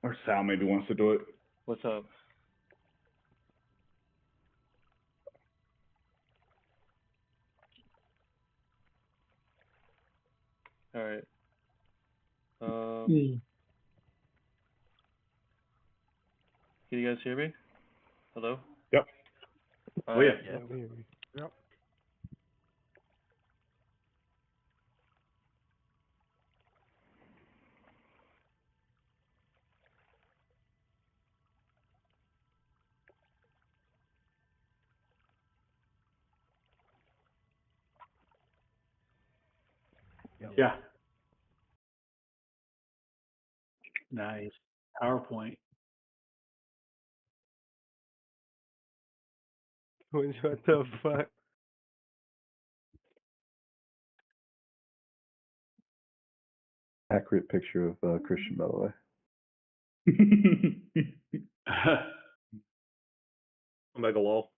Or Sal maybe wants to do it. What's up? All right. Can you guys hear me? Hello? Yep. All Oh right. yeah. Yeah, we hear you. Yep. Yep. Yeah. Nice. PowerPoint. What the fuck? Accurate picture of Christian, by the way. Omega lol.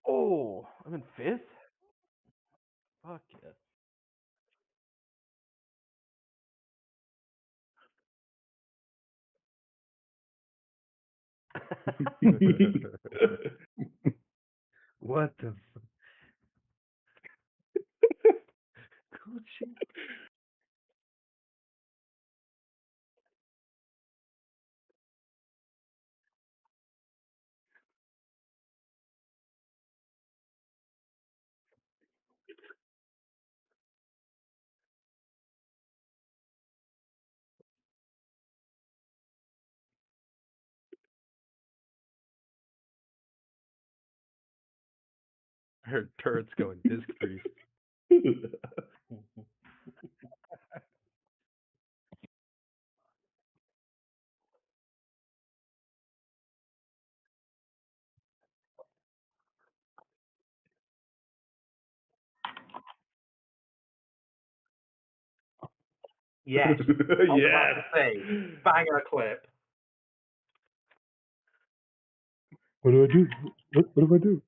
Oh, I'm in 5th? Fuck yeah. What the fuck? Gucci? Her turret's going disc free. Yes. I was yes. about to say, banger clip. What do I do? What do I do?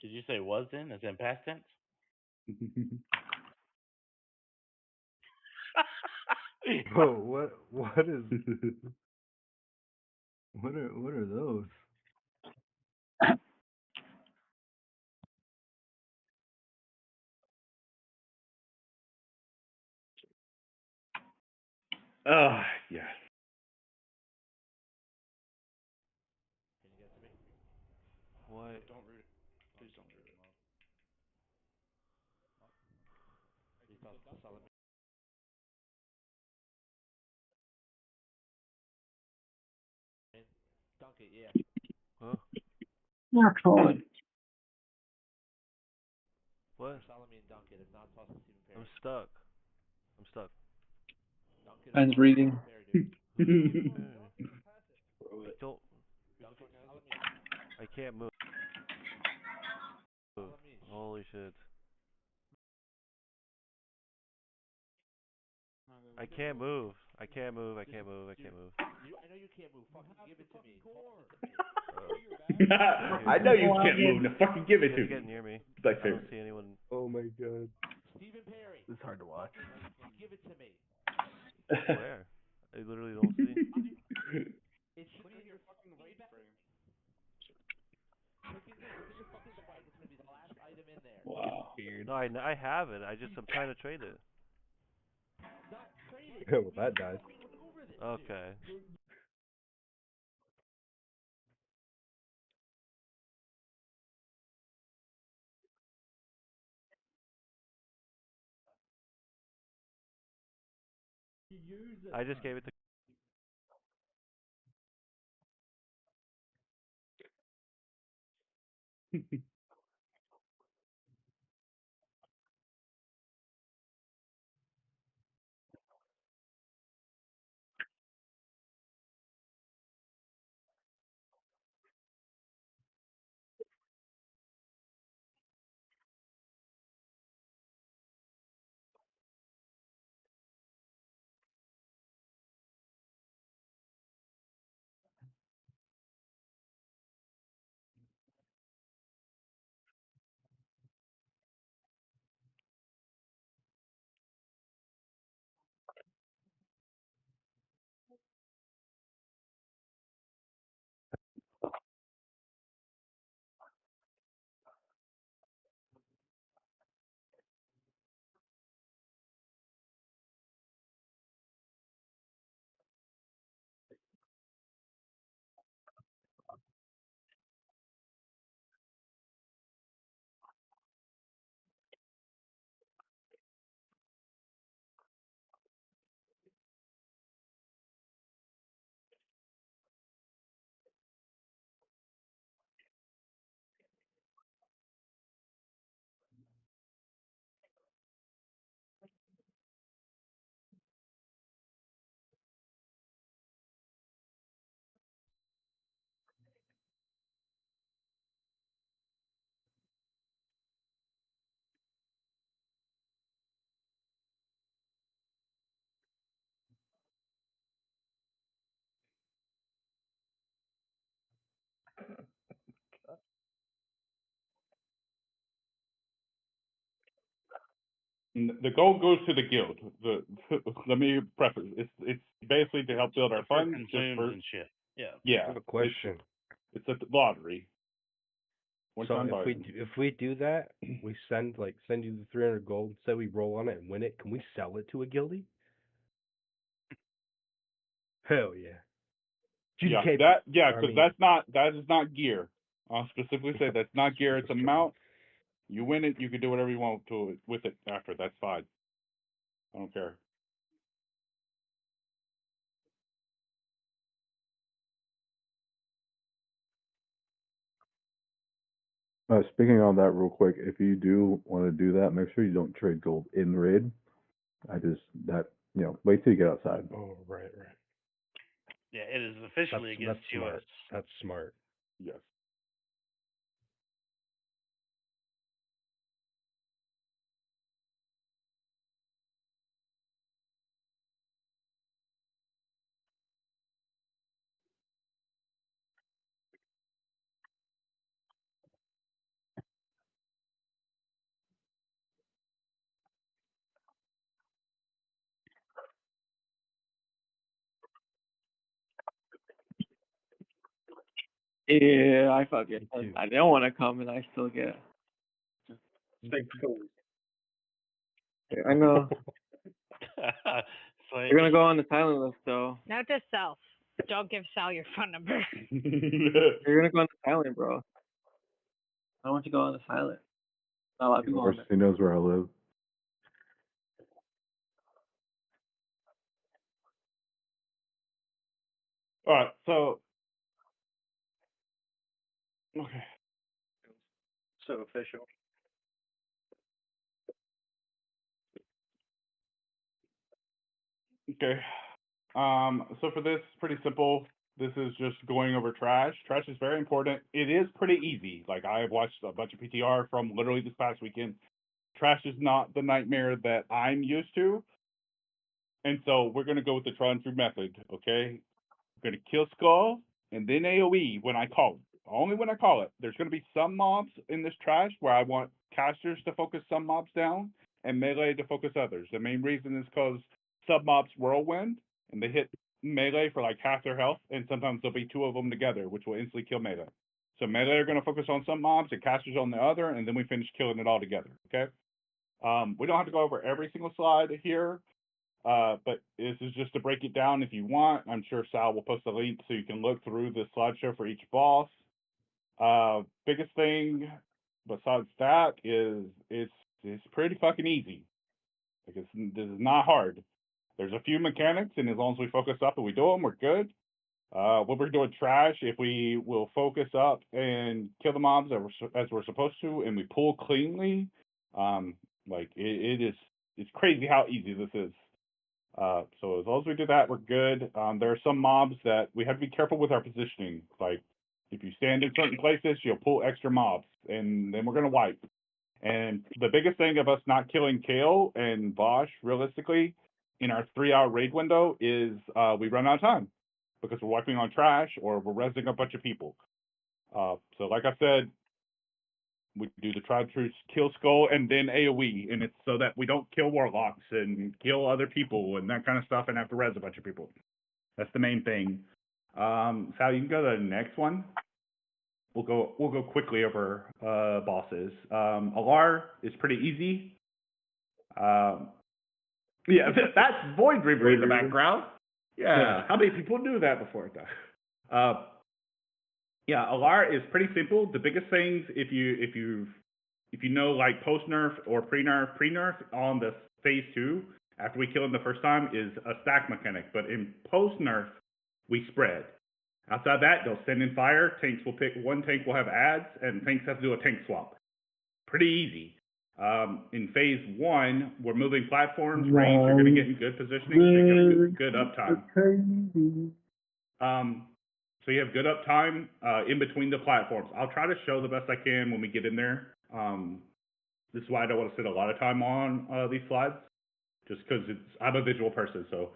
Did you say was in? As in past tense? Whoa, what is what are those? Oh yes. What? Don't root it. Please don't root it. Dunk it, yeah. Huh? Not calling. What? Salamine dunk it. If not, toss it to Stephen Perry. I'm stuck. I'm stuck. Dunk it. Mine's reading. Perry, dude. Stephen Perry. Throw I it. don't. Dunk it. Salamine. I can't move. Holy shit. I can't move. I can't move. I can't move. I can't move. I know you can't move. Fucking give it to me. Toss it to me. I know you can't move. Now fucking give it You to have to me. get near me. Like I don't see anyone. Oh my god. Stephen Perry. This is hard to watch. Give it to me. Where? I literally don't see. It should be in your fucking right frame. Look at your fucking swipe. It's gonna be the last item in there. Wow. No, I have it. I'm trying to trade it. Not trade it. Yeah, well, that died. Look over this. Okay. I just gave it to. The gold goes to the guild. Let me preface. It's basically to help build our funds. Consumes and shit. Yeah. Yeah. I have a question. It's a lottery. So if we do that, we send you the 300 gold, say we roll on it and win it, can we sell it to a guildie? Hell yeah. GDK, because that is not gear. I'll specifically say that's not gear. It's a mount. You win it, you can do whatever you want with it after. That's fine. I don't care. Speaking on that real quick, if you do want to do that, make sure you don't trade gold in raid. Wait till you get outside. Oh, right. Yeah, it is officially against smart. US. That's smart. Yes. Yeah, I fucking. I don't want to come, and I still get. I know. You're gonna go on the silent list, though. Note to self: don't give Sal your phone number. You're gonna go on the silent, bro. I don't want you to go on the silent. Not a lot of people on there. He knows where I live. All right, so okay. So official. Okay. So for this, pretty simple. This is just going over trash. Trash is very important. It is pretty easy. Like, I have watched a bunch of PTR from literally this past weekend. Trash is not the nightmare that I'm used to. And so we're going to go with the tried and true method, okay? We're going to kill Skull and then AoE when I call it. Only when I call it. There's going to be some mobs in this trash where I want casters to focus some mobs down and melee to focus others. The main reason is because sub-mobs whirlwind, and they hit melee for like half their health, and sometimes there'll be two of them together, which will instantly kill melee. So melee are going to focus on some mobs and casters on the other, and then we finish killing it all together, okay? We don't have to go over every single slide here, but this is just to break it down if you want. I'm sure Sal will post a link so you can look through the slideshow for each boss. Biggest thing besides that is it's pretty fucking easy. Like, this is not hard. There's a few mechanics, and as long as we focus up and we do them, we're good. When we're doing trash, if we will focus up and kill the mobs as we're supposed to, and we pull cleanly, it's crazy how easy this is. So as long as we do that, we're good. There are some mobs that we have to be careful with our positioning. Like, if you stand in certain places, you'll pull extra mobs, and then we're going to wipe. And the biggest thing of us not killing Kale and Bosch, realistically, in our 3-hour raid window is we run out of time because we're wiping on trash or we're resing a bunch of people. So like I said, we do the tried true kill Skull and then AoE, and it's so that we don't kill warlocks and kill other people and that kind of stuff and have to res a bunch of people. That's the main thing. Sal, you can go to the next one. We'll go quickly over bosses. Alar is pretty easy. Yeah, that's Void Reaver in the background. Yeah, how many people knew that before? Yeah, Alar is pretty simple. The biggest things, if you know, like post nerf or pre nerf on the phase 2 after we kill him the first time is a stack mechanic. But in post nerf, we spread. Outside that, they'll send in fire. Tanks will pick one tank will have ads, and tanks have to do a tank swap. Pretty easy. In phase 1, we're moving platforms. Range, you're going to get in good positioning. So you're going to get good uptime. So you have good uptime in between the platforms. I'll try to show the best I can when we get in there. This is why I don't want to spend a lot of time on these slides, just because I'm a visual person, so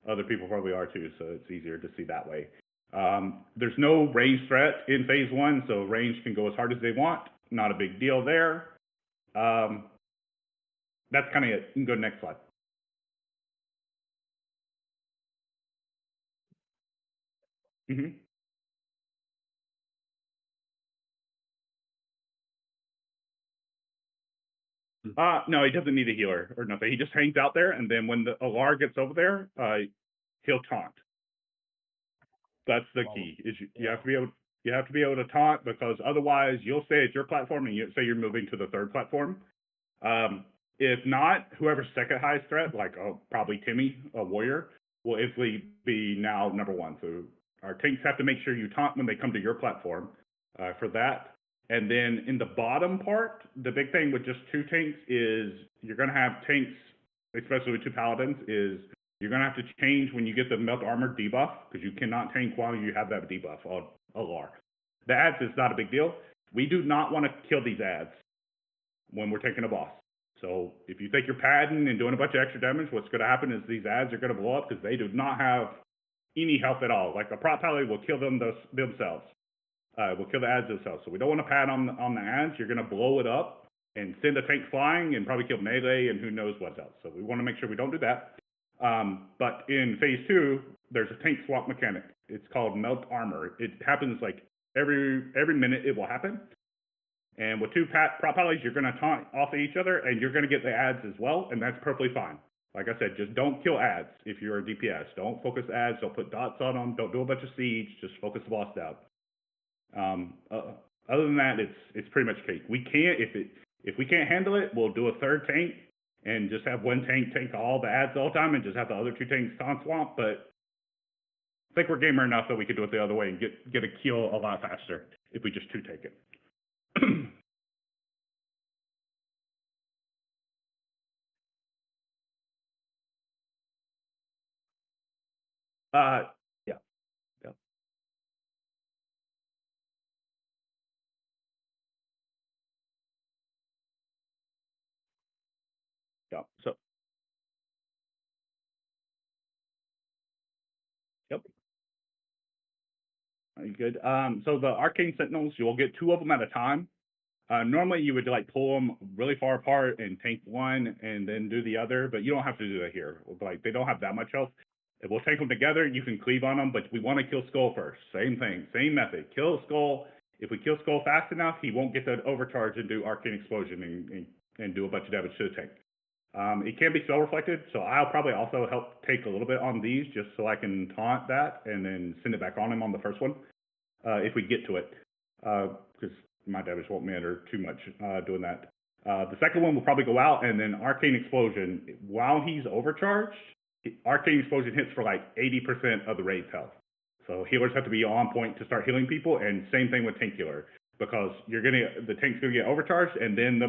other people probably are too, so it's easier to see that way. There's no range threat in phase 1, so range can go as hard as they want. Not a big deal there. That's kind of it. You can go to the next slide. Mm-hmm. No, he doesn't need a healer or nothing. He just hangs out there, and then when the Alar gets over there, he'll taunt. That's the key. Is you have to be able to taunt, because otherwise you'll say it's your platform and you say you're moving to the third platform. If not, whoever's second highest threat, like probably Timmy, a warrior, will instantly be now number one. So our tanks have to make sure you taunt when they come to your platform for that. And then in the bottom part, the big thing with just two tanks is you're going to have tanks, especially with two paladins, is you're going to have to change when you get the melt armor debuff, because you cannot tank while you have that debuff on Alar. The ads is not a big deal. We do not want to kill these ads when we're taking a boss. So if you think you're padding and doing a bunch of extra damage, what's going to happen is these ads are going to blow up because they do not have any health at all. Like a prop paladin will kill them themselves. Will kill the ads themselves. So we don't want to pad on the ads. You're going to blow it up and send a tank flying and probably kill melee and who knows what else. So we want to make sure we don't do that. But in phase 2, there's a tank swap mechanic. It's called melt armor. It happens like every minute it will happen. And with two prop paladins, you're going to taunt off of each other, and you're going to get the ads as well, and that's perfectly fine. Like I said, just don't kill ads if you're a DPS. Don't focus ads. Don't put dots on them. Don't do a bunch of siege. Just focus the boss down. Other than that, it's pretty much cake. We can't if we can't handle it, we'll do a third tank and just have one tank all the ads all the time, and just have the other two tanks taunt swamp. But I think we're gamer enough that we could do it the other way and get a kill a lot faster if we just two take it. Yeah. So, yep. Are you good? So the Arcane Sentinels, you'll get 2 of them at a time. Normally you would like pull them really far apart and tank one and then do the other, but you don't have to do that here. Like they don't have that much health. If we'll take them together, you can cleave on them, but we want to kill Skull first. Same thing, same method. Kill Skull. If we kill Skull fast enough, he won't get that overcharge and do Arcane Explosion and do a bunch of damage to the tank. It can be spell reflected, so I'll probably also help take a little bit on these just so I can taunt that and then send it back on him on the first one if we get to it, because my damage won't matter too much doing that. The second one will probably go out, and then Arcane Explosion. While he's overcharged, Arcane Explosion hits for like 80% of the raid's health. So healers have to be on point to start healing people, and same thing with Tank Healer, because the tank's gonna get overcharged, and then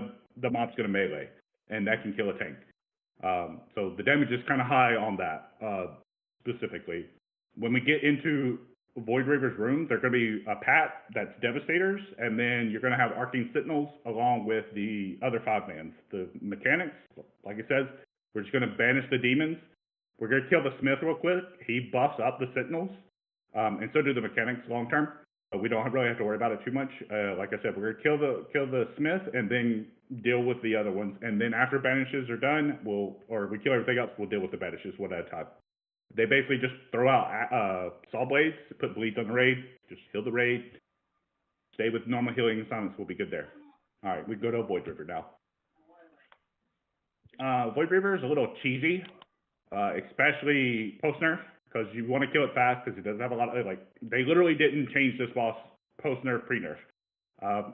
the mob's gonna melee, and that can kill a tank. So the damage is kind of high on that specifically. When we get into Void Reaver's room, they're going to be a pat that's Devastators, and then you're going to have Arcane Sentinels along with the other 5-mans. The mechanics, like it says, we're just going to banish the demons. We're going to kill the Smith real quick. He buffs up the Sentinels, and so do the mechanics long term. We don't really have to worry about it too much. Like I said, we're going to kill the Smith and then deal with the other ones. And then after banishes are done, we kill everything else, we'll deal with the banishes one at a time. They basically just throw out Saw Blades, put bleeds on the raid, just heal the raid, stay with normal healing and silence, we'll be good there. All right, we go to Void Reaver now. Void Reaver is a little cheesy, especially post-nerf, because you want to kill it fast because it doesn't have a lot of, they literally didn't change this boss post-nerf, pre-nerf.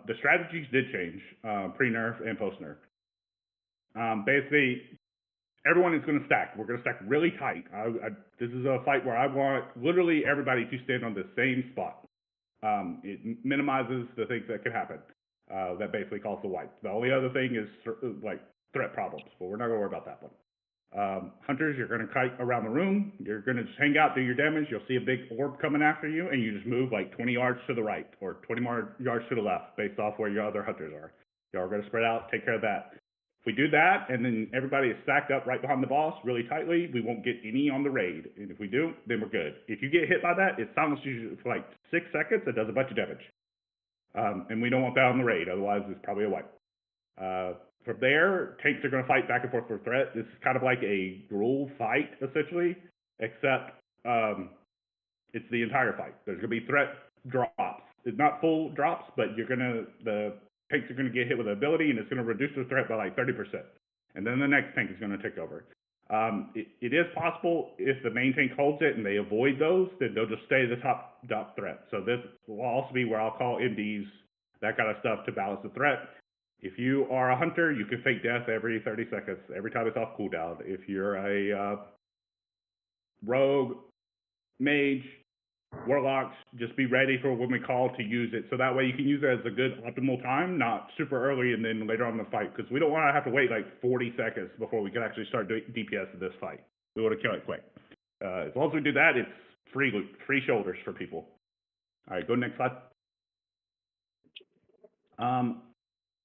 The strategies did change pre-nerf and post-nerf. Basically, everyone is going to stack. We're going to stack really tight. This is a fight where I want literally everybody to stand on the same spot. It minimizes the things that could happen. That basically calls the wipe. The only other thing is like threat problems, but we're not going to worry about that one. Hunters, you're going to kite around the room. You're going to just hang out, do your damage. You'll see a big orb coming after you, and you just move like 20 yards to the right or 20 more yards to the left based off where your other hunters are. Y'all are going to spread out, take care of that. If we do that, and then everybody is stacked up right behind the boss really tightly, we won't get any on the raid. And if we do, then we're good. If you get hit by that, it silences you for like 6 seconds. It does a bunch of damage. And we don't want that on the raid. Otherwise, it's probably a wipe. From there, tanks are going to fight back and forth for threat. This is kind of like a gruel fight, essentially, except it's the entire fight. There's going to be threat drops. It's not full drops, but the tanks are going to get hit with an ability, and it's going to reduce the threat by like 30%. And then the next tank is going to take over. It is possible if the main tank holds it and they avoid those, then they'll just stay the top threat. So this will also be where I'll call MDs, that kind of stuff, to balance the threat. If you are a hunter, you can fake death every 30 seconds, every time it's off cooldown. If you're a rogue, mage, warlocks, just be ready for when we call to use it. So that way you can use it as a good optimal time, not super early and then later on in the fight. Because we don't want to have to wait like 40 seconds before we can actually start doing DPS in this fight. We want to kill it quick. As long as we do that, it's free shoulders for people. All right, go next slide.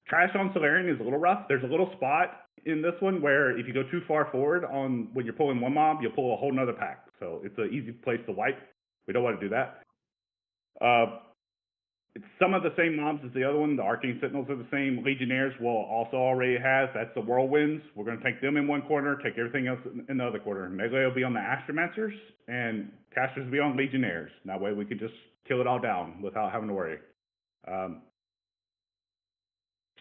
Trash on Solarian is a little rough. There's a little spot in this one where if you go too far forward on when you're pulling one mob, you'll pull a whole nother pack. So it's an easy place to wipe. We don't want to do that. It's some of the same mobs as the other one. The Arcane Sentinels are the same. Legionnaires will also already have. That's the Whirlwinds. We're going to take them in one corner, take everything else in the other corner. Melee will be on the Astromancers, and Casters will be on Legionnaires. That way we can just kill it all down without having to worry.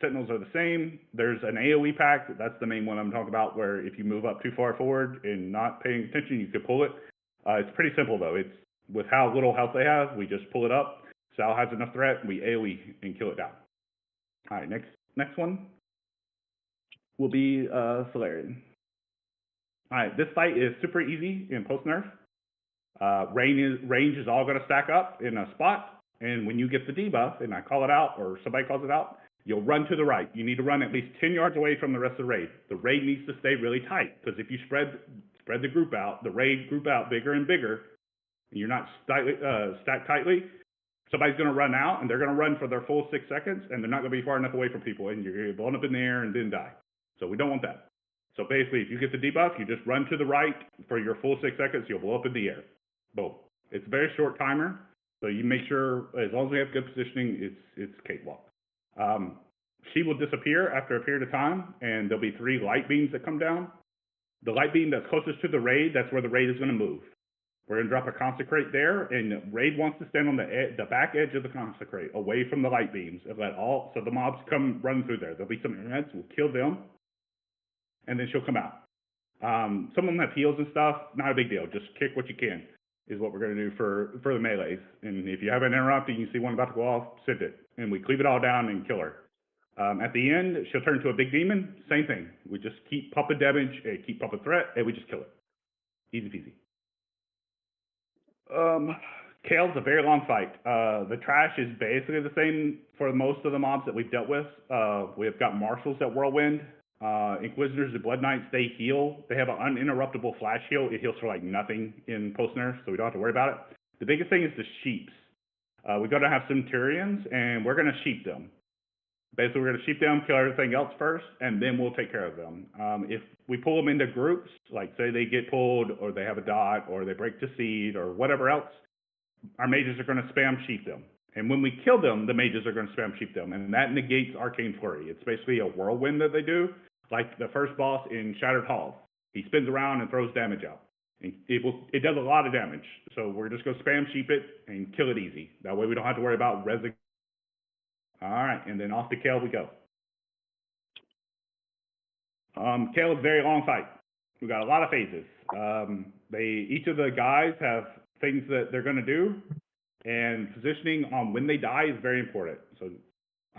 Sentinels are the same. There's an AoE pack. That's the main one I'm talking about, where if you move up too far forward and not paying attention, you could pull it. It's pretty simple, though. It's with how little health they have, we just pull it up. Sal has enough threat, we AoE and kill it down. All right, next one will be Solarian. All right, this fight is super easy in post-nerf. Range is all going to stack up in a spot, and when you get the debuff, and I call it out, or somebody calls it out, you'll run to the right. You need to run at least 10 yards away from the rest of the raid. The raid needs to stay really tight, because if you spread the group out, the raid group out bigger and bigger, and you're not stacked tightly, somebody's going to run out, and they're going to run for their full 6 seconds, and they're not going to be far enough away from people, and you're going to get blown up in the air and then die. So we don't want that. So basically, if you get the debuff, you just run to the right for your full 6 seconds, you'll blow up in the air. Boom. It's a very short timer, so you make sure, as long as we have good positioning, it's cakewalk. She will disappear after a period of time, and there'll be 3 light beams that come down. The light beam that's closest to the raid, that's where the raid is going to move. We're going to drop a consecrate there, and raid wants to stand on the back edge of the consecrate, away from the light beams, and so the mobs come run through there. There'll be some internet, we'll kill them, and then she'll come out. Some of them have heals and stuff, not a big deal. Just kick what you can is what we're going to do for the melees. And if you have an interrupt and you see one about to go off, send it, and we cleave it all down and kill her. At the end, she'll turn into a big demon. Same thing. We just keep pumping damage, keep pumping threat, and we just kill it. Easy peasy. Kale's a very long fight. The trash is basically the same for most of the mobs that we've dealt with. We have got marshals at Whirlwind. Inquisitors and Blood Knights, they heal. They have an uninterruptible flash heal. It heals for like nothing in post-nerf, so we don't have to worry about it. The biggest thing is the sheeps. We're going to have Centurions, and we're going to sheep them. Basically, we're going to sheep them, kill everything else first, and then we'll take care of them. If we pull them into groups, like say they get pulled, or they have a dot, or they break to seed, or whatever else, our mages are going to spam sheep them. And when we kill them, the mages are going to spam sheep them, and that negates Arcane Flurry. It's basically a whirlwind that they do, like the first boss in Shattered Hall. He spins around and throws damage out. It does a lot of damage, so we're just going to spam sheep it and kill it easy. That way we don't have to worry about resin. All right, and then off to Kale we go. Kale is a very long fight. We've got a lot of phases. Each of the guys have things that they're going to do, and positioning on when they die is very important. So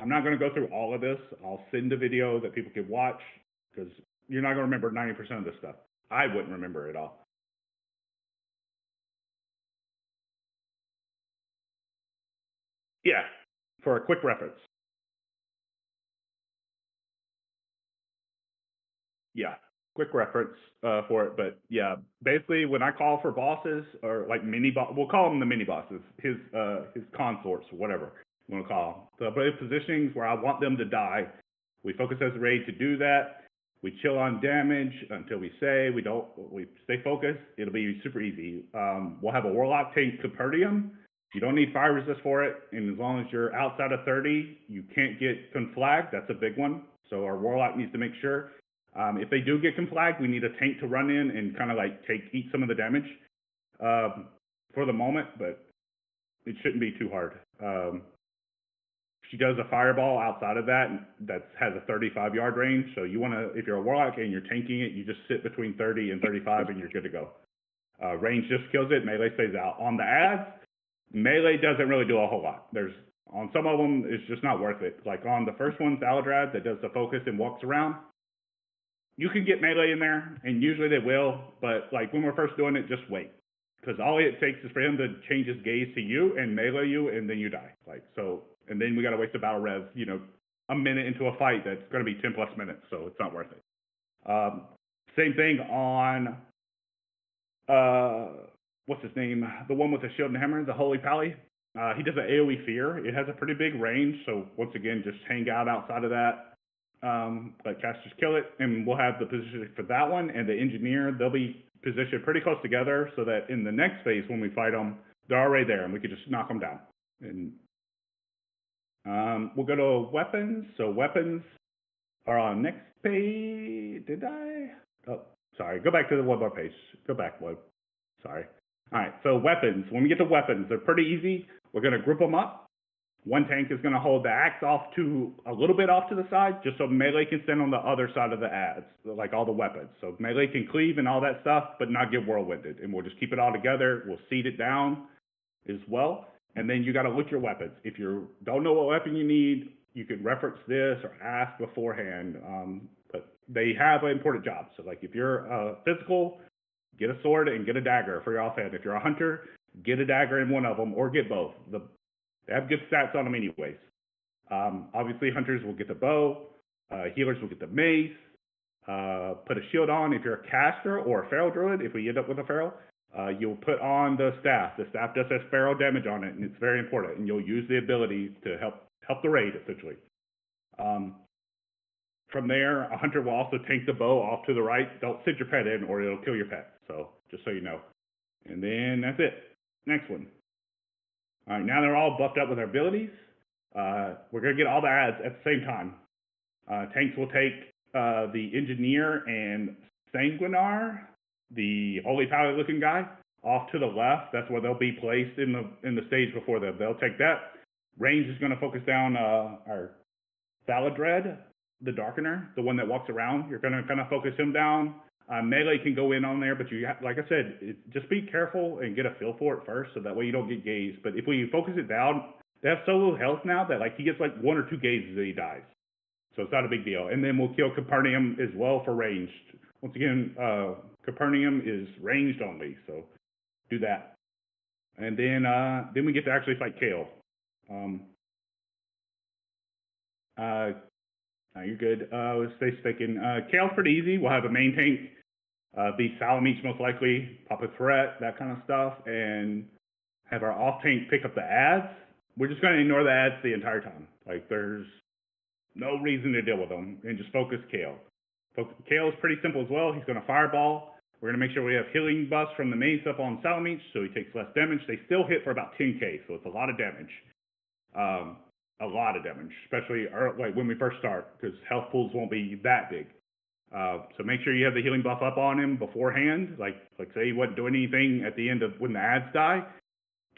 I'm not going to go through all of this. I'll send a video that people can watch, because you're not going to remember 90% of this stuff. I wouldn't remember it all. Yeah, for a quick reference. Yeah, quick reference for it. But yeah, basically when I call for bosses, or like we'll call them the mini bosses, his consorts, whatever you want to call them. So positionings where I want them to die, we focus as a raid to do that. We chill on damage until we say we stay focused. It'll be super easy. We'll have a Warlock tank Capernaum. You don't need fire resist for it, and as long as you're outside of 30, you can't get conflagged. That's a big one. So our Warlock needs to make sure. If they do get conflagged, we need a tank to run in and kind of like eat some of the damage for the moment, but it shouldn't be too hard. She does a fireball outside of that has a 35-yard range. So you want to, if you're a Warlock and you're tanking it, you just sit between 30 and 35 and you're good to go. Range just kills it. Melee stays out. On the ads, melee doesn't really do a whole lot. On some of them, it's just not worth it. Like on the first one, Saladrad, that does the focus and walks around, you can get melee in there, and usually they will, but like when we're first doing it, just wait. Because all it takes is for him to change his gaze to you and melee you, and then you die. And then we got to waste a battle rev, a minute into a fight that's going to be 10 plus minutes, so it's not worth it. Same thing on, what's his name? The one with the shield and hammer, the Holy Pally. He does an AoE Fear. It has a pretty big range, so once again, just hang out outside of that. Let casters kill it, and we'll have the position for that one. And the Engineer, they'll be positioned pretty close together so that in the next phase when we fight them, they're already there, and we can just knock them down. And we'll go to weapons. So weapons are on next page. Did I? Oh, sorry. Go back to the one more page. Go back one. Sorry. All right, so weapons. When we get to weapons, they're pretty easy. We're going to group them up. One tank is going to hold the axe a little bit off to the side, just so melee can stand on the other side of the ads, like all the weapons. So melee can cleave and all that stuff, but not get whirlwinded. And we'll just keep it all together. We'll seed it down as well. And then you got to look your weapons. If you don't know what weapon you need, you could reference this or ask beforehand. But they have an important job. So like if you're physical, get a sword and get a dagger for your offhand. If you're a hunter, get a dagger in one of them or get both. They have good stats on them anyways. Obviously, hunters will get the bow. Healers will get the mace. Put a shield on if you're a caster or a feral druid. If we end up with a feral, you'll put on the staff. The staff does have feral damage on it, and it's very important. And you'll use the ability to help the raid, essentially. From there, a hunter will also tank the bow off to the right. Don't sit your pet in, or it'll kill your pet. So just so you know. And then that's it. Next one. All right, now they're all buffed up with their abilities. We're going to get all the ads at the same time. Tanks will take the Engineer and Sanguinar, the Holy Pally looking guy, off to the left. That's where they'll be placed in the stage before them. They'll take that. Range is going to focus down our Saladred, the Darkener, the one that walks around. You're going to kind of focus him down. Melee can go in on there, but like I said, just be careful and get a feel for it first, so that way you don't get gazed. But if we focus it down, they have so little health now that like he gets like 1 or 2 gazes and he dies. So it's not a big deal. And then we'll kill Capernaum as well for ranged. Once again, Capernaum is ranged only, so do that. And then we get to actually fight Kale. You're good. Let's stay sticking. Kale's pretty easy. We'll have a main tank. Be Salamence most likely, pop a threat, that kind of stuff, and have our off tank pick up the ads. We're just going to ignore the ads the entire time. Like there's no reason to deal with them, and just focus Kale. Kale is pretty simple as well. He's going to fireball. We're going to make sure we have healing buffs from the mace up on Salamence, so he takes less damage. They still hit for about 10k, so it's a lot of damage. A lot of damage, especially like when we first start, because health pools won't be that big. So make sure you have the healing buff up on him beforehand. Like say he wasn't doing anything at the end of when the ads die.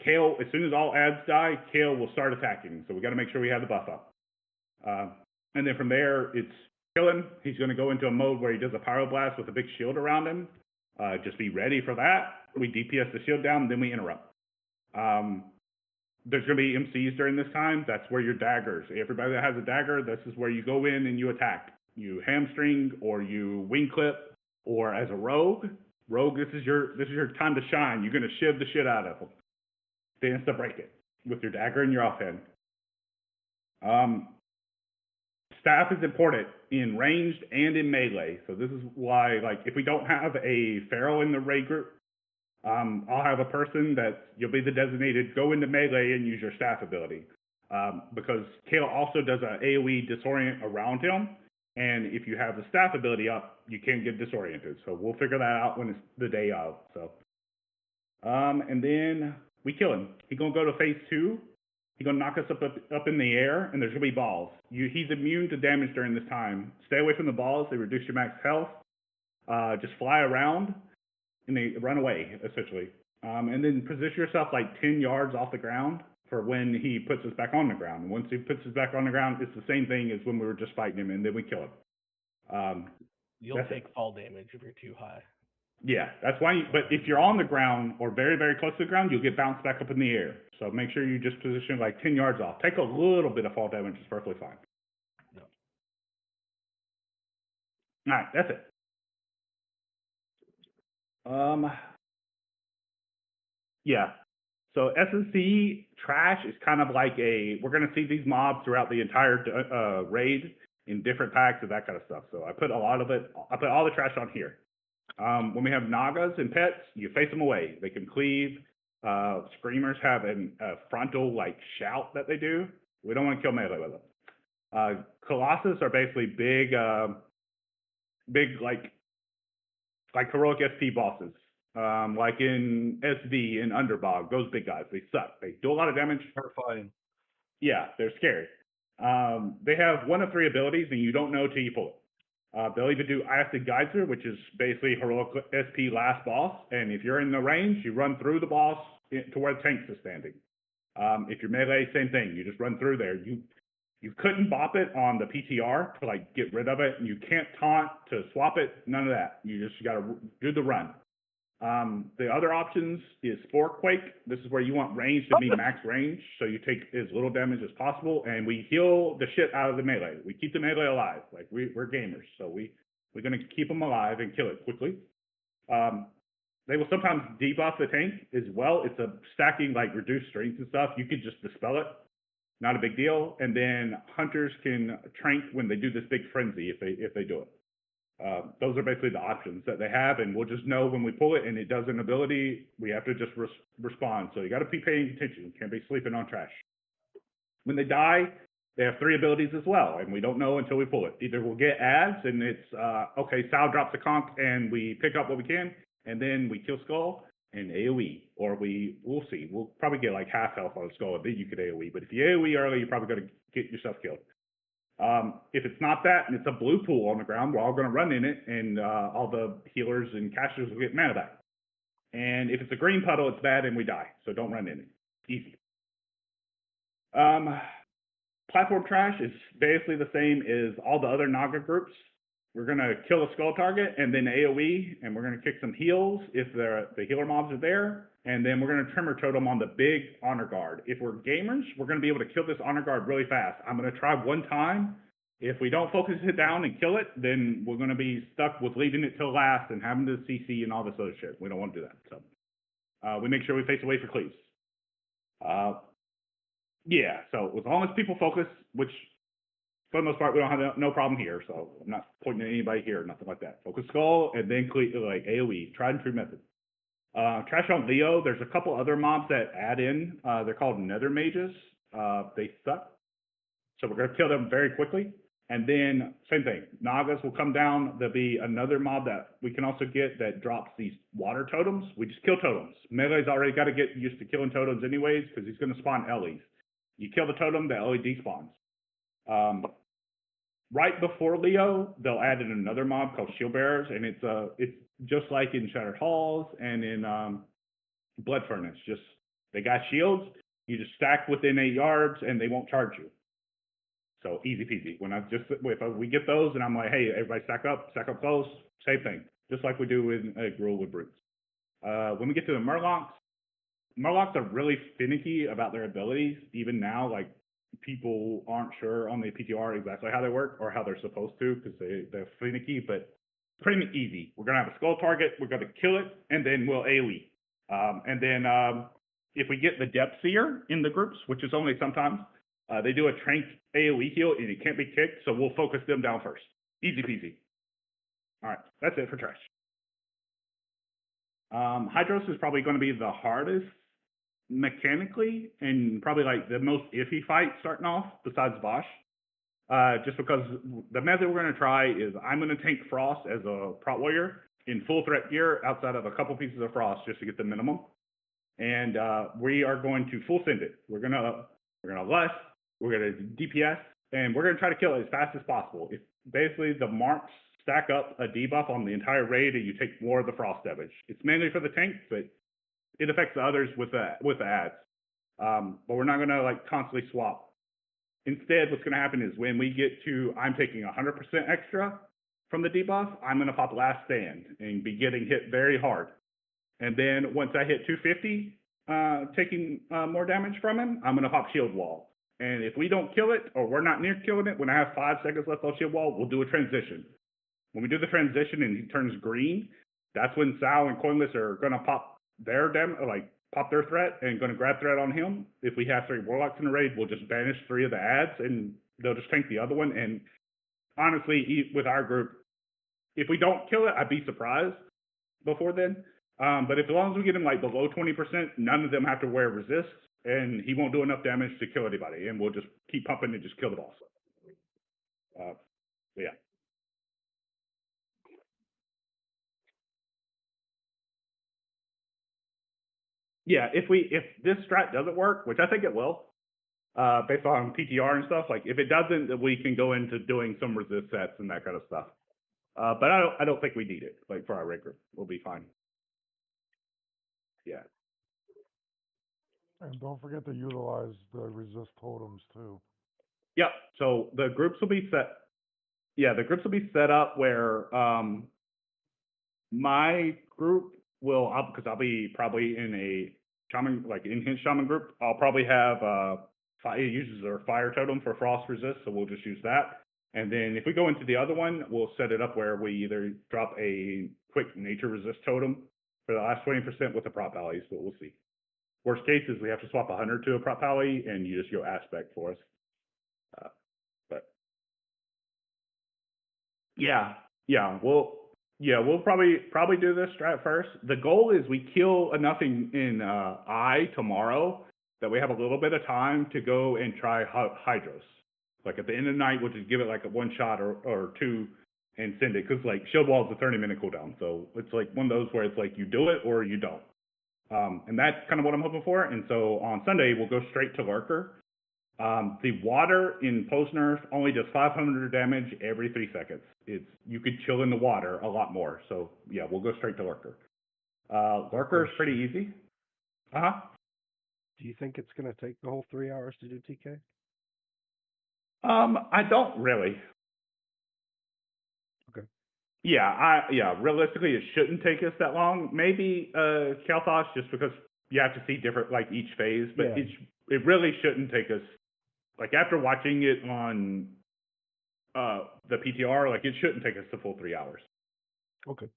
Kale, as soon as all ads die, Kale will start attacking. So we got to make sure we have the buff up. And then from there, it's killing. He's going to go into a mode where he does a pyroblast with a big shield around him. Just be ready for that. We DPS the shield down, then we interrupt. There's going to be MCs during this time. That's where your daggers. Everybody that has a dagger, this is where you go in and you attack. You hamstring or you wing clip, or as a rogue, this is your time to shine. You're going to shiv the shit out of them. Stands to break it with your dagger in your offhand. Staff is important in ranged and in melee. So this is why, like, if we don't have a feral in the raid group, I'll have a person that you'll be the designated, go into melee and use your staff ability. Because Kale also does an AoE disorient around him. And if you have the staff ability up, you can't get disoriented. So we'll figure that out when it's the day of. So, and then we kill him. He's going to go to phase 2. He's gonna knock us up in the air, and there's gonna be balls. He's immune to damage during this time. Stay away from the balls. They reduce your max health. Just fly around, and they run away essentially. And then position yourself like 10 yards off the ground for when he puts us back on the ground. Once he puts us back on the ground, it's the same thing as when we were just fighting him, and then we kill him. You'll take fall damage if you're too high. Yeah, that's why. But if you're on the ground or very, very close to the ground, you'll get bounced back up in the air. So make sure you just position like 10 yards off. Take a little bit of fall damage is perfectly fine. No. All right, that's it. Yeah. So SSC trash is kind of like we're going to see these mobs throughout the entire raid in different packs and that kind of stuff. So I put all the trash on here. When we have Nagas and pets, you face them away. They can cleave. Screamers have a frontal like shout that they do. We don't want to kill melee with them. Colossus are basically big like heroic SP bosses. Like in SV and Underbog, those big guys, they suck. They do a lot of damage. Terrifying. Yeah, they're scary. They have 1 of 3 abilities, and you don't know till you pull it. They'll even do Acid Geyser, which is basically heroic SP last boss. And if you're in the range, you run through the boss to where the tanks are standing. If you're melee, same thing. You just run through there. You couldn't bop it on the PTR to like get rid of it. And you can't taunt to swap it. None of that. You just got to do the run. The other options is Spore Quake. This is where you want range to be max range, so you take as little damage as possible, and we heal the shit out of the melee. We keep the melee alive. Like we're gamers, so we're gonna keep them alive and kill it quickly. They will sometimes debuff the tank as well. It's a stacking like reduced strength and stuff. You could just dispel it, not a big deal. And then hunters can trank when they do this big frenzy if they do it. Those are basically the options that they have, and we'll just know when we pull it and it does an ability, we have to just respond. So you got to be paying attention. You can't be sleeping on trash. When they die, they have 3 abilities as well, and we don't know until we pull it. Either we'll get ads, and it's, okay, Sal drops a conch, and we pick up what we can, and then we kill Skull and AoE, or we'll see. We'll probably get like half health on Skull, and then you could AoE. But if you AoE early, you're probably going to get yourself killed. If it's not that and it's a blue pool on the ground, we're all going to run in it, and all the healers and casters will get mana back. And if it's a green puddle, it's bad and we die. So don't run in it. Easy. Platform trash is basically the same as all the other Naga groups. We're going to kill a skull target and then AoE, and we're going to kick some heals if the healer mobs are there. And then we're going to Tremor Totem on the big honor guard. If we're gamers, we're going to be able to kill this honor guard really fast. I'm going to try one time. If we don't focus it down and kill it, then we're going to be stuck with leaving it till last and having to CC and all this other shit. We don't want to do that. So we make sure we face away for cleaves. Yeah, so as long as people focus, which for the most part, we don't have no problem here. So I'm not pointing at anybody here, nothing like that. Focus skull and then like AoE, tried and true method. Trash on Leo, there's a couple other mobs that add in. They're called Nether Mages. They suck. So we're going to kill them very quickly. And then, same thing, Nagas will come down. There'll be another mob that we can also get that drops these water totems. We just kill totems. Melee's already got to get used to killing totems anyways, because he's going to spawn Ellies. You kill the totem, the Ellie despawns. Right before Leo, they'll add in another mob called Shield Bearers, and it's just like in Shattered Halls and in Blood Furnace. Just they got shields. You just stack within 8 yards, and they won't charge you. So easy peasy. If we get those, and I'm like, hey, everybody stack up close, same thing, just like we do in a Gruul with brutes. When we get to the Murlocs are really finicky about their abilities. Even now, like people aren't sure on the PTR exactly how they work or how they're supposed to because they're finicky, but pretty easy. We're gonna have a skull target. We're gonna kill it, and then we'll AoE. And then if we get the Depth Seer in the groups, which is only sometimes. They do a trank AoE heal, and it can't be kicked, so we'll focus them down first. Easy peasy. All right, that's it for trash. Hydros is probably going to be the hardest mechanically, and probably like the most iffy fight starting off, besides Bosch. Just because the method we're going to try is I'm going to tank Frost as a prot warrior in full threat gear outside of a couple pieces of Frost just to get the minimum. And we are going to full send it. We're going to we're gonna lust, we're gonna DPS, and we're gonna try to kill it as fast as possible. If basically the marks stack up a debuff on the entire raid, and you take more of the frost damage. It's mainly for the tanks, but it affects the others with the ads. But we're not gonna like constantly swap. Instead, what's gonna happen is when we get to I'm taking 100% extra from the debuff, I'm gonna pop Last Stand and be getting hit very hard. And then once I hit 250, taking more damage from him, I'm gonna pop Shield Wall. And if we don't kill it, or we're not near killing it, when I have 5 seconds left on Shield Wall, we'll do a transition. When we do the transition and he turns green, that's when Sal and Coinless are gonna pop their pop their threat and gonna grab threat on him. If we have 3 Warlocks in the raid, we'll just banish 3 of the ads and they'll just tank the other one. And honestly, with our group, if we don't kill it, I'd be surprised before then. But as long as we get him like below 20%, none of them have to wear resist, and he won't do enough damage to kill anybody, and we'll just keep pumping and just kill the boss. Yeah. Yeah, if this strat doesn't work, which I think it will, based on PTR and stuff, like if it doesn't, then we can go into doing some resist sets and that kind of stuff. But I don't think we need it. Like for our rig group, we'll be fine. Yeah. And don't forget to utilize the resist totems too. Yep. So the groups will be set. Yeah, the groups will be set up where my group will, because I'll be probably in a shaman, like in his shaman group. I'll probably have it uses our fire totem for frost resist, so we'll just use that. And then if we go into the other one, we'll set it up where we either drop a quick nature resist totem for the last 20% with the prop allies, but we'll see. Worst case is we have to swap 100 to a prop ally, and you just go aspect for us. But we'll probably do this strat first. The goal is we kill enough in I tomorrow that we have a little bit of time to go and try Hydros. Like at the end of the night, we'll just give it like a 1 shot or 2 and send it. Because like Shield Wall is a 30-minute cooldown. So it's like one of those where it's like you do it or you don't. And that's kind of what I'm hoping for. And so on Sunday, we'll go straight to Lurker. The water in post nerf only does 500 damage every 3 seconds. You could chill in the water a lot more. So yeah, we'll go straight to Lurker. Lurker is pretty easy. Do you think it's going to take the whole 3 hours to do TK? I don't really. Okay. Yeah, realistically, it shouldn't take us that long. Maybe Kel'Thas, just because you have to see different, like, each phase, but Yeah. it really shouldn't take us, like, after watching it on the PTR, like, it shouldn't take us the full 3 hours. Okay.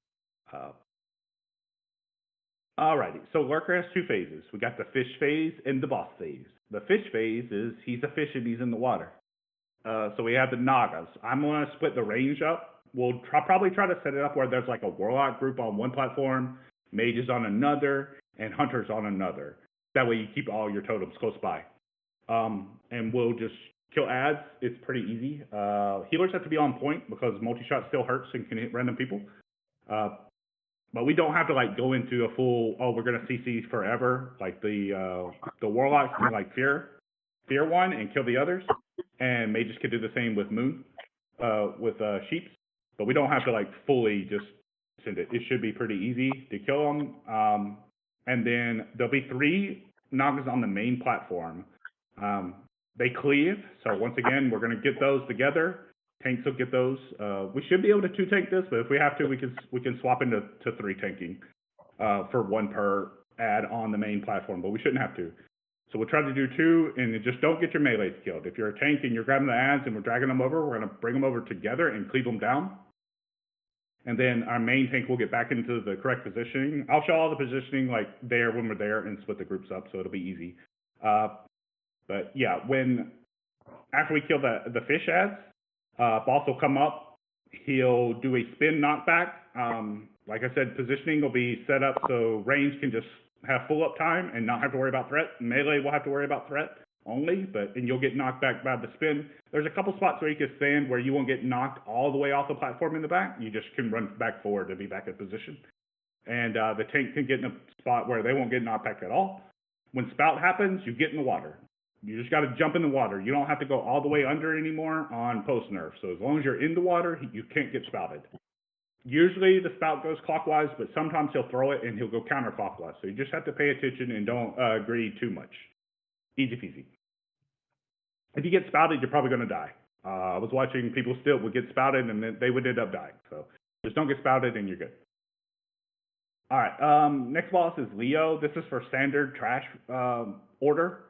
Alrighty, so Lurker has 2 phases. We got the fish phase and the boss phase. The fish phase is he's a fish and he's in the water. So we have the Nagas. I'm going to split the range up. We'll probably try to set it up where there's like a Warlock group on one platform, Mages on another, and Hunters on another. That way you keep all your totems close by. And we'll just kill ads. It's pretty easy. Healers have to be on point because multi-shot still hurts and can hit random people. But we don't have to like go into a full, we're going to CC forever. Like the Warlocks can like fear one and kill the others. And Mages can do the same with Moon, with Sheeps. But we don't have to like fully just send it. It should be pretty easy to kill them. And then there'll be 3 Nagas on the main platform. They cleave. So once again, we're going to get those together. Tanks will get those. We should be able to 2-tank this, but if we have to, we can swap into 3 tanking for 1 per ad on the main platform. But we shouldn't have to. So we'll try to do 2, and just don't get your melees killed. If you're a tank and you're grabbing the ads and we're dragging them over, we're going to bring them over together and cleave them down. And then our main tank will get back into the correct positioning. I'll show all the positioning like there when we're there and split the groups up, so it'll be easy. But yeah, after we kill the fish ads, boss will come up. He'll do a spin knockback. Like I said, positioning will be set up so range can just have full up time and not have to worry about threat. Melee will have to worry about threat only, and you'll get knocked back by the spin. There's a couple spots where you can stand where you won't get knocked all the way off the platform in the back. You just can run back forward to be back in position. And the tank can get in a spot where they won't get knocked back at all. When spout happens, you get in the water. You just got to jump in the water. You don't have to go all the way under anymore on post nerf. So as long as you're in the water, you can't get spouted. Usually the spout goes clockwise, but sometimes he'll throw it and he'll go counterclockwise. So you just have to pay attention and don't agree too much. Easy peasy. If you get spouted, you're probably going to die. I was watching people still would get spouted and then they would end up dying. So just don't get spouted and you're good. All right. Next boss is Leo. This is for standard trash order.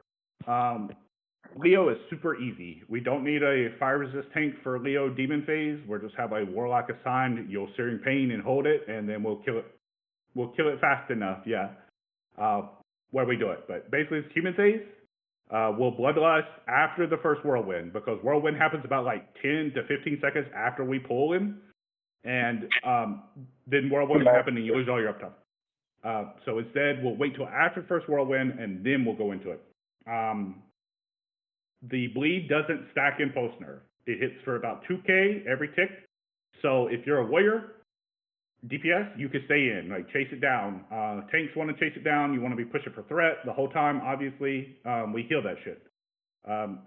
Leo is super easy. We don't need a fire resist tank for Leo demon phase. We'll just have a warlock assigned. You'll Searing Pain and hold it, and then we'll kill it. We'll kill it fast enough, yeah. Where we do it. But basically, it's human phase. We'll bloodlust after the first whirlwind, because whirlwind happens about like 10 to 15 seconds after we pull him, and then whirlwind will happen and you lose all your uptime. So instead, we'll wait till after first whirlwind and then we'll go into it. The bleed doesn't stack in post nerf. It hits for about 2k every tick. So if you're a warrior, DPS, you can stay in, like chase it down. Tanks want to chase it down. You want to be pushing for threat the whole time. Obviously, we heal that shit.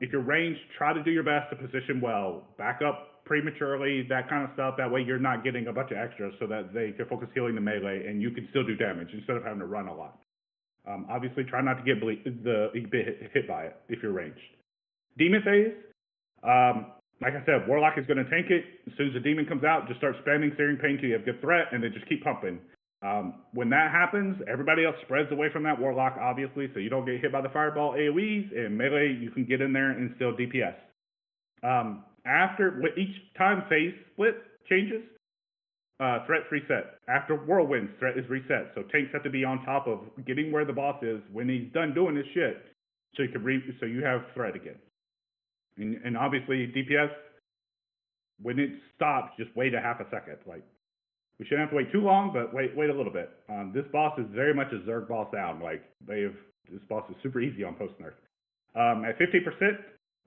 If you're ranged, try to do your best to position well. Back up prematurely, that kind of stuff. That way you're not getting a bunch of extras so that they can focus healing the melee and you can still do damage instead of having to run a lot. Obviously, try not to get hit by it if you're ranged. Demon phase, like I said, Warlock is going to tank it. As soon as the demon comes out, just start spamming Searing Pain till you have good threat, and then just keep pumping. When that happens, everybody else spreads away from that Warlock, obviously, so you don't get hit by the Fireball AoEs, and melee, you can get in there and still DPS. After each time phase split changes, threat's reset. After Whirlwind, threat is reset. So tanks have to be on top of getting where the boss is when he's done doing his shit, so you can so you have threat again. And obviously DPS, when it stops, just wait a half a second. Like, we shouldn't have to wait too long, but wait a little bit. This boss is very much a Zerg boss down. Like, this boss is super easy on post nerf. At 50%.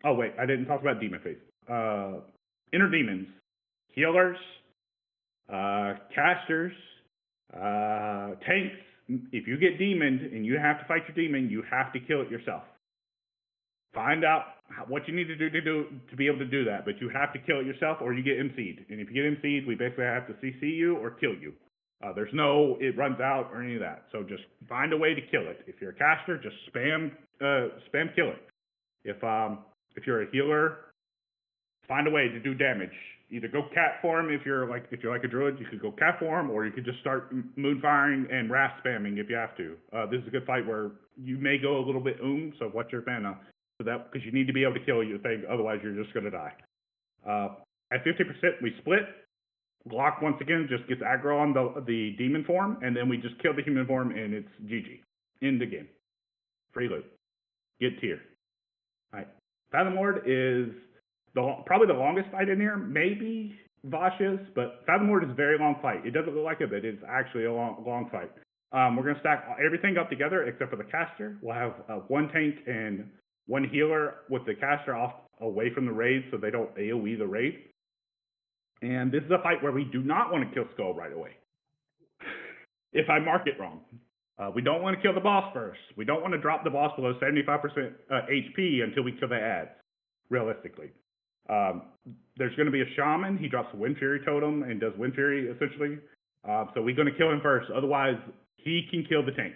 Oh wait, I didn't talk about demon phase. Inner demons, healers, casters, tanks. If you get demoned and you have to fight your demon, you have to kill it yourself. Find out what you need to do to be able to do that, but you have to kill it yourself or you get MC'd. And if you get MC'd, we basically have to CC you or kill you. There's no it runs out or any of that. So just find a way to kill it. If you're a caster, just spam kill it. If you're a healer, find a way to do damage. Either go cat form if you're like a druid, you could go cat form, or you could just start moonfiring and wrath spamming if you have to. This is a good fight where you may go a little bit so what's your mana? So that, because you need to be able to kill your thing, otherwise you're just going to die. At 50%, we split. Glock once again just gets aggro on the demon form, and then we just kill the human form, and it's GG. End the game. Free loot. Get tier. All right. Fathom Lord is probably the longest fight in here. Maybe Vash's, but Fathom Lord is a very long fight. It doesn't look like it, but it's actually a long fight. We're going to stack everything up together except for the caster. We'll have one tank and one healer with the caster away from the raid so they don't AoE the raid. And this is a fight where we do not want to kill Skull right away. If I mark it wrong. We don't want to kill the boss first. We don't want to drop the boss below 75% HP until we kill the ads, realistically. There's going to be a shaman. He drops a Wind Fury totem and does Wind Fury, essentially. So we're going to kill him first. Otherwise, he can kill the tank.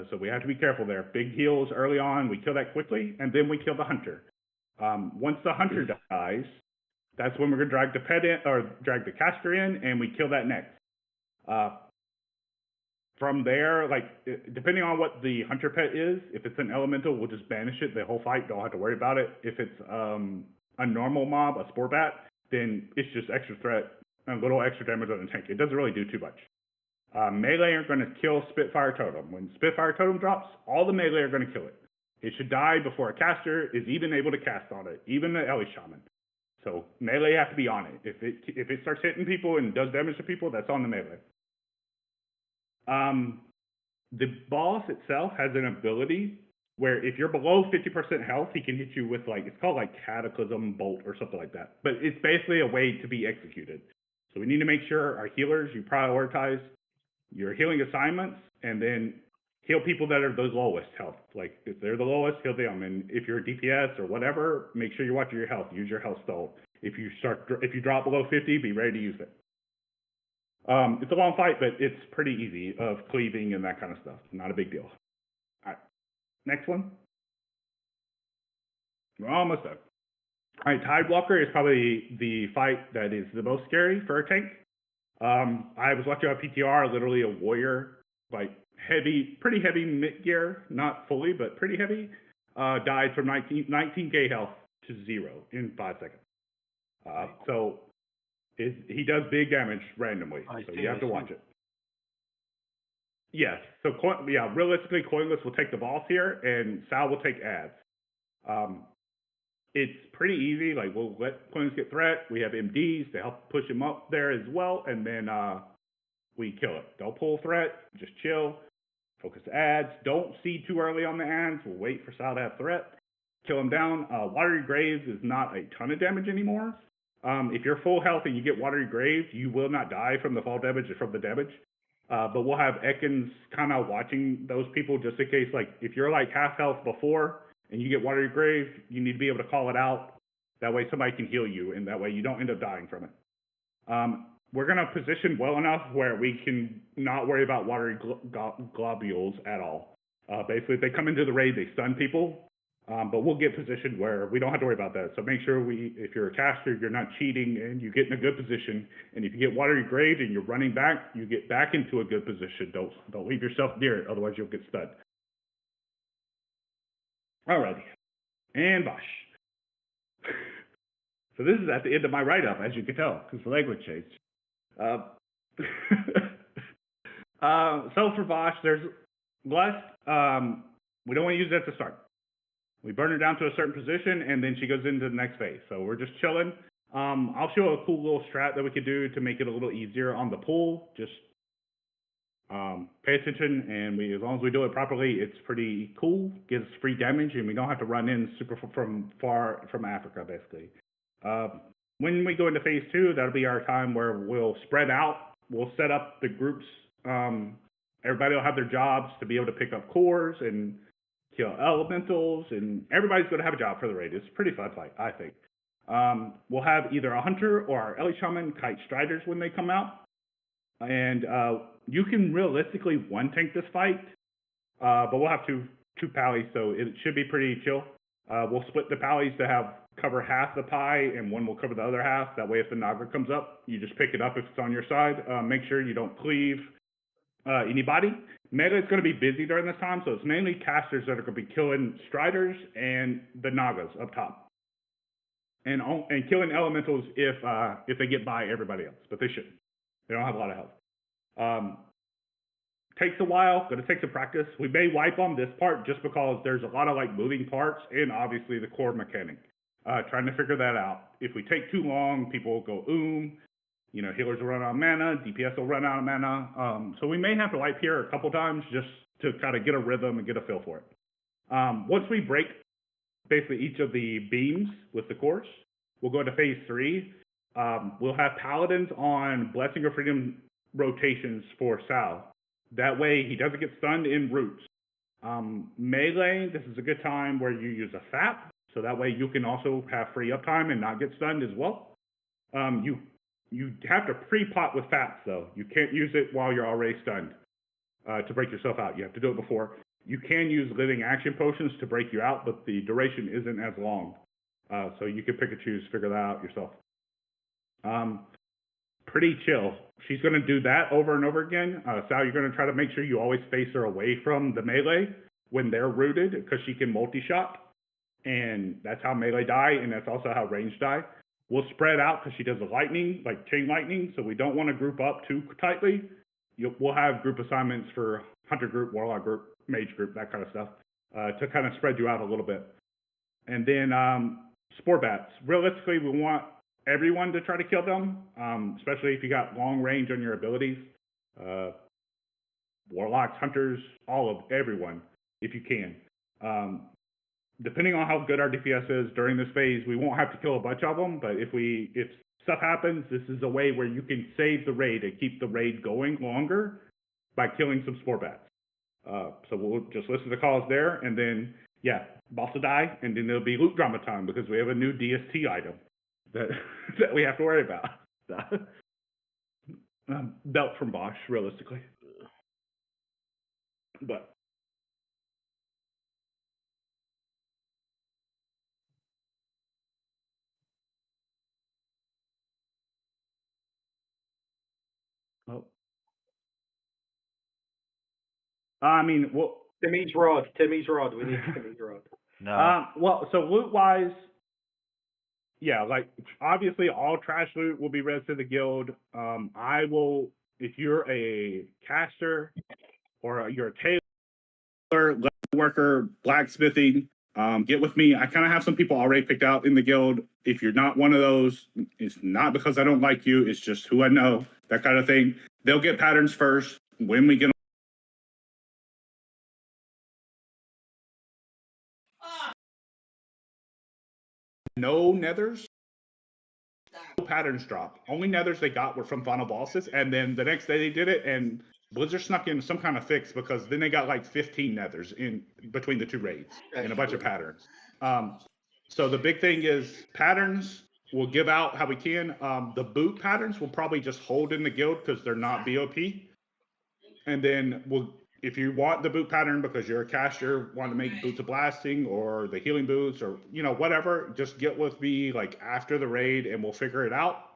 So we have to be careful there. Big heals early on. We kill that quickly, and then we kill the hunter. Once the hunter dies, that's when we're going to drag the pet in, or drag the caster in, and we kill that next. From there, like, depending on what the hunter pet is, if it's an elemental, we'll just banish it the whole fight. Don't have to worry about it. If it's a normal mob, a spore bat, then it's just extra threat, a little extra damage on the tank. It doesn't really do too much. Melee are going to kill Spitfire Totem. When Spitfire Totem drops, all the melee are going to kill it. It should die before a caster is even able to cast on it, even the Ellie Shaman. So melee have to be on it. If it starts hitting people and does damage to people, that's on the melee. The boss itself has an ability where if you're below 50% health, he can hit you with, like, it's called like Cataclysm Bolt or something like that. But it's basically a way to be executed. So we need to make sure our healers, you prioritize your healing assignments, and then heal people that are the lowest health. Like, if they're the lowest, heal them. And if you're a DPS or whatever, make sure you're watching your health. Use your health stall. If you drop below 50, be ready to use it. It's a long fight, but it's pretty easy of cleaving and that kind of stuff. Not a big deal. All right, next one. We're almost done. All right, Tidewalker is probably the fight that is the most scary for a tank. I was watching on PTR, literally a warrior, like pretty heavy mid gear, not fully, but pretty heavy, died from 19k health to 0 in 5 seconds. So he does big damage randomly, so you have to watch it. Yes, so realistically, Coinless will take the boss here, and Sal will take ads. It's pretty easy. Like, we'll let Coinless get threat. We have MDs to help push him up there as well, and then we kill it. Don't pull threat, just chill. Focus ads. Don't see too early on the ads. We'll wait for Sal to have threat. Kill him down. Watery Graves is not a ton of damage anymore. If you're full health and you get Watery Graves, you will not die from the fall damage or from the damage. But we'll have Ekans kind of watching those people just in case, like, if you're like half health before and you get Watery Grave, you need to be able to call it out. That way somebody can heal you, and that way you don't end up dying from it. We're going to position well enough where we can not worry about Watery Globules at all. Basically, if they come into the raid, they stun people. But we'll get positioned where we don't have to worry about that. So make sure if you're a caster, you're not cheating and you get in a good position. And if you get Watery Grave and you're running back, you get back into a good position. Don't leave yourself near it, otherwise you'll get stunned. Alrighty. And Bosch. So this is at the end of my write-up, as you can tell, because the language changed. So for Bosch, there's less. We don't want to use that to start. We burn her down to a certain position, and then she goes into the next phase. So we're just chilling. I'll show a cool little strat that we could do to make it a little easier on the pull. Just pay attention, and as long as we do it properly, it's pretty cool. Gives us free damage, and we don't have to run in super far from Africa, basically. When we go into phase 2, that'll be our time where we'll spread out. We'll set up the groups. Everybody will have their jobs to be able to pick up cores and kill elementals, and everybody's going to have a job for the raid. It's a pretty fun fight, I think. We'll have either a hunter or our Ellie Shaman kite striders when they come out. And you can realistically one-tank this fight, but we'll have two pallies, so it should be pretty chill. We'll split the pallies to cover half the pie, and one will cover the other half. That way, if the Naga comes up, you just pick it up if it's on your side. Make sure you don't cleave anybody. Meta is going to be busy during this time, so it's mainly casters that are going to be killing Striders and the Nagas up top, and killing Elementals if they get by everybody else, but they shouldn't. They don't have a lot of health. Takes a while. Going to take some practice. We may wipe on this part just because there's a lot of like moving parts and obviously the core mechanic. Trying to figure that out. If we take too long, people will go healers will run out of mana, DPS will run out of mana. So we may have to wipe here a couple times just to kind of get a rhythm and get a feel for it. Once we break basically each of the beams with the cores, we'll go into phase 3. We'll have Paladins on Blessing of Freedom rotations for Sal. That way he doesn't get stunned in roots. Melee, this is a good time where you use a FAP, so that way you can also have free uptime and not get stunned as well. You have to pre-pot with FAPs, though. You can't use it while you're already stunned to break yourself out. You have to do it before. You can use living action potions to break you out, but the duration isn't as long. So you can pick and choose, figure that out yourself. Pretty chill. She's going to do that over and over again. Sal, you're going to try to make sure you always face her away from the melee when they're rooted, because she can multi-shot. And that's how melee die, and that's also how range die. We'll spread out because she does the lightning, like chain lightning, so we don't want to group up too tightly. We'll have group assignments for hunter group, warlock group, mage group, that kind of stuff, to kind of spread you out a little bit. And then spore bats. Realistically, we want everyone to try to kill them, especially if you got long range on your abilities. Warlocks, hunters, everyone, if you can. Depending on how good our DPS is during this phase, we won't have to kill a bunch of them, but if stuff happens, this is a way where you can save the raid and keep the raid going longer by killing some spore bats. So we'll just listen to the calls there, and then boss will die, and then there'll be loot drama time because we have a new DST item that that we have to worry about. Belt from Bosch, realistically, but. Oh. I mean, well, Timmy's rod. Timmy's rod. We need Timmy's rod. No. well, so loot wise, yeah, like obviously all trash loot will be res to the guild. I will, if you're a caster or you're a tailor, leather worker, blacksmithing, get with me. I kind of have some people already picked out in the guild. If you're not one of those, it's not because I don't like you. It's just who I know, that kind of thing. They'll get patterns first. When we get no nethers, no patterns dropped. Only nethers they got were from final bosses, and then the next day they did it, and Blizzard snuck in some kind of fix because then they got like 15 nethers in between the two raids and a bunch of patterns. So the big thing is patterns we'll give out how we can. The boot patterns will probably just hold in the guild because they're not BOP. And then if you want the boot pattern because you're a caster, want to make boots of blasting or the healing boots or whatever, just get with me like after the raid and we'll figure it out.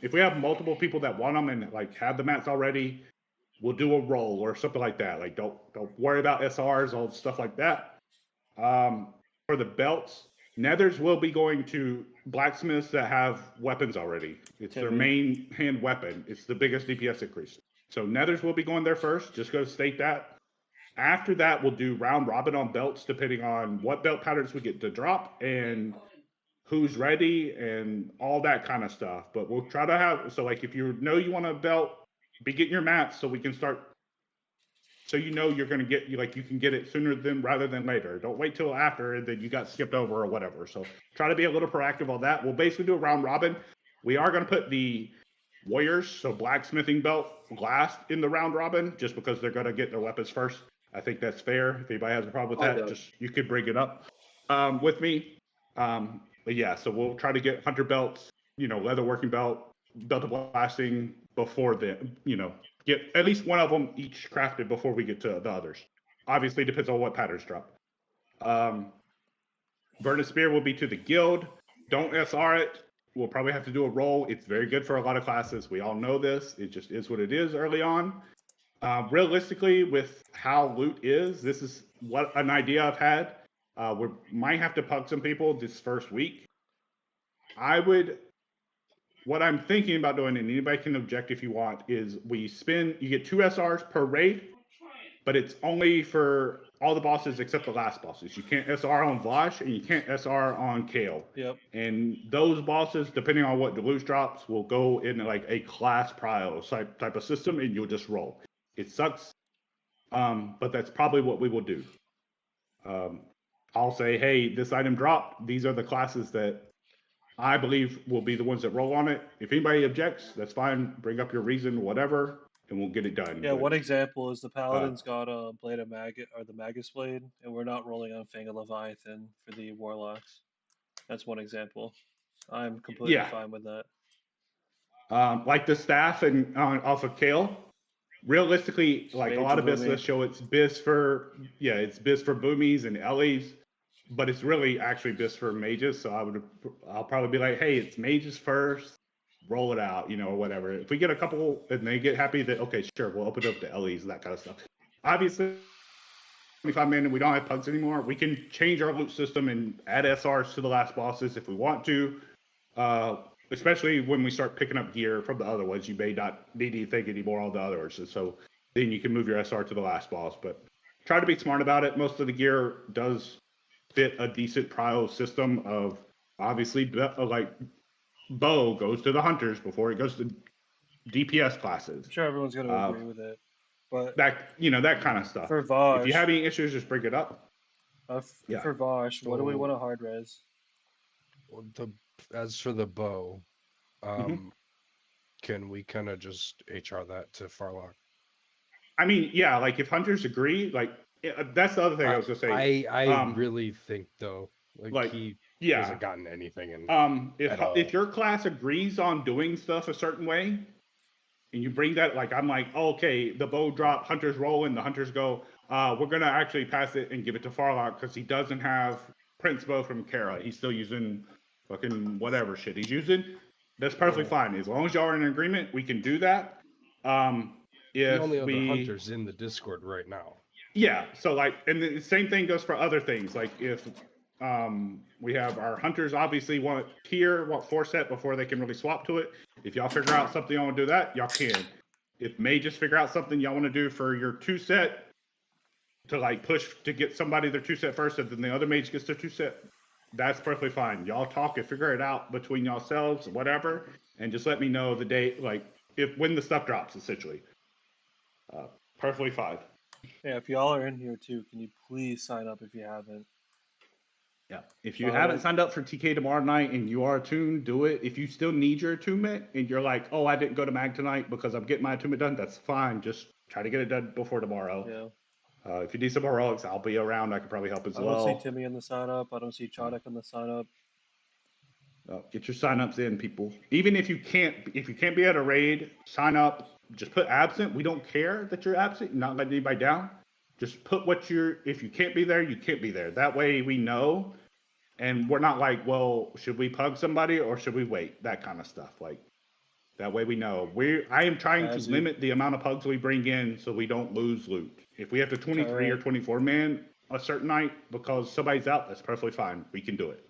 If we have multiple people that want them and like have the mats already, we'll do a roll or something like that. Like don't worry about SRs, all stuff like that. For the belts, nethers will be going to blacksmiths that have weapons already. It's their main hand weapon. It's the biggest DPS increase. So nethers will be going there first. Just go state that. After that, we'll do round robin on belts, depending on what belt patterns we get to drop and who's ready and all that kind of stuff. But we'll try to have, so like if you know you want a belt, be getting your mats so we can start, so you're going to get, you can get it sooner rather than later. Don't wait till after and then you got skipped over or whatever. So try to be a little proactive on that. We'll basically do a round robin. We are going to put the warriors, so blacksmithing belt, last in the round robin, just because they're going to get their weapons first. I think that's fair. If anybody has a problem with that, just you could bring it up with me. But yeah, so we'll try to get hunter belts, leather working belt, belt of blasting before get at least one of them each crafted before we get to the others. Obviously, depends on what patterns drop. Burning Spear will be to the guild. Don't SR it. We'll probably have to do a roll. It's very good for a lot of classes. We all know this. It just is what it is early on. Realistically, with how loot is, this is what an idea I've had. We might have to pug some people this first week. What I'm thinking about doing, and anybody can object if you want, is you get 2 SRs per raid, but it's only for all the bosses except the last bosses. You can't SR on Vosh and you can't SR on Kale. Yep. And those bosses, depending on what Deluge drops, will go in like a class prio type of system and you'll just roll. It sucks, but that's probably what we will do. I'll say, hey, this item dropped. These are the classes that I believe will be the ones that roll on it. If anybody objects, that's fine. Bring up your reason, whatever, and we'll get it done. Yeah, one example is the Paladin's got a Blade of Maggot, or the Magus Blade, and we're not rolling on Fang of Leviathan for the Warlocks. That's one example. I'm completely fine with that. Like the staff and off of Kale, realistically, like a lot of business show it's biz for boomies and Ellies, but it's really actually biz for mages. So I'll probably be like, hey, it's mages first, roll it out, or whatever. If we get a couple and they get happy, that okay, sure, we'll open it up to Ellies and that kind of stuff. Obviously, 25 men and we don't have pugs anymore. We can change our loot system and add SRs to the last bosses if we want to. Especially when we start picking up gear from the other ones, you may not need anything anymore on the others. And so then you can move your SR to the last boss. But try to be smart about it. Most of the gear does fit a decent prio system of obviously like bow goes to the hunters before it goes to DPS classes. I'm sure everyone's going to agree with it. But that kind of stuff. For Vosh, if you have any issues, just bring it up. For Vosh, what do we want to hard res? As for the bow, can we kind of just HR that to Farlock? I mean, yeah, like if hunters agree, like that's the other thing I was gonna say. I really think though, like, he yeah, hasn't gotten anything in. If your class agrees on doing stuff a certain way, and you bring that, like I'm like, oh, okay, the bow drop, hunters roll, and the hunters go, we're gonna actually pass it and give it to Farlock because he doesn't have Prince Bow from Kara. He's still using fucking whatever shit he's using. That's perfectly fine. As long as y'all are in agreement, we can do that. The only other hunters in the Discord right now. Yeah, so like, and the same thing goes for other things. Like if we have our hunters obviously want tier, want 4-set before they can really swap to it. If y'all figure out something y'all want to do that, y'all can. If mages figure out something y'all want to do for your 2-set to like push to get somebody their 2-set first, and then the other mage gets their 2-set, that's perfectly fine. Y'all talk and figure it out between yourselves, whatever, and just let me know the date, like when the stuff drops, essentially. Perfectly fine. Yeah, if y'all are in here too, can you please sign up if you haven't? Yeah, if you haven't signed up for TK tomorrow night and you are attuned, do it. If you still need your attunement and you're like, oh, I didn't go to mag tonight because I'm getting my attunement done, that's fine. Just try to get it done before tomorrow. Yeah. If you need some heroics, I'll be around. I can probably help as well. I don't see Timmy in the sign up. I don't see Chodek in the sign up. Get your sign-ups in, people. Even if you can't be at a raid, sign up. Just put absent. We don't care that you're absent. You're not letting anybody down. Just put if you can't be there, you can't be there. That way we know, and we're not like, well, should we pug somebody or should we wait? That kind of stuff. Like that way we know. I am trying to limit the amount of pugs we bring in so we don't lose loot. If we have to 23 or 24 man a certain night because somebody's out, that's perfectly fine. We can do it.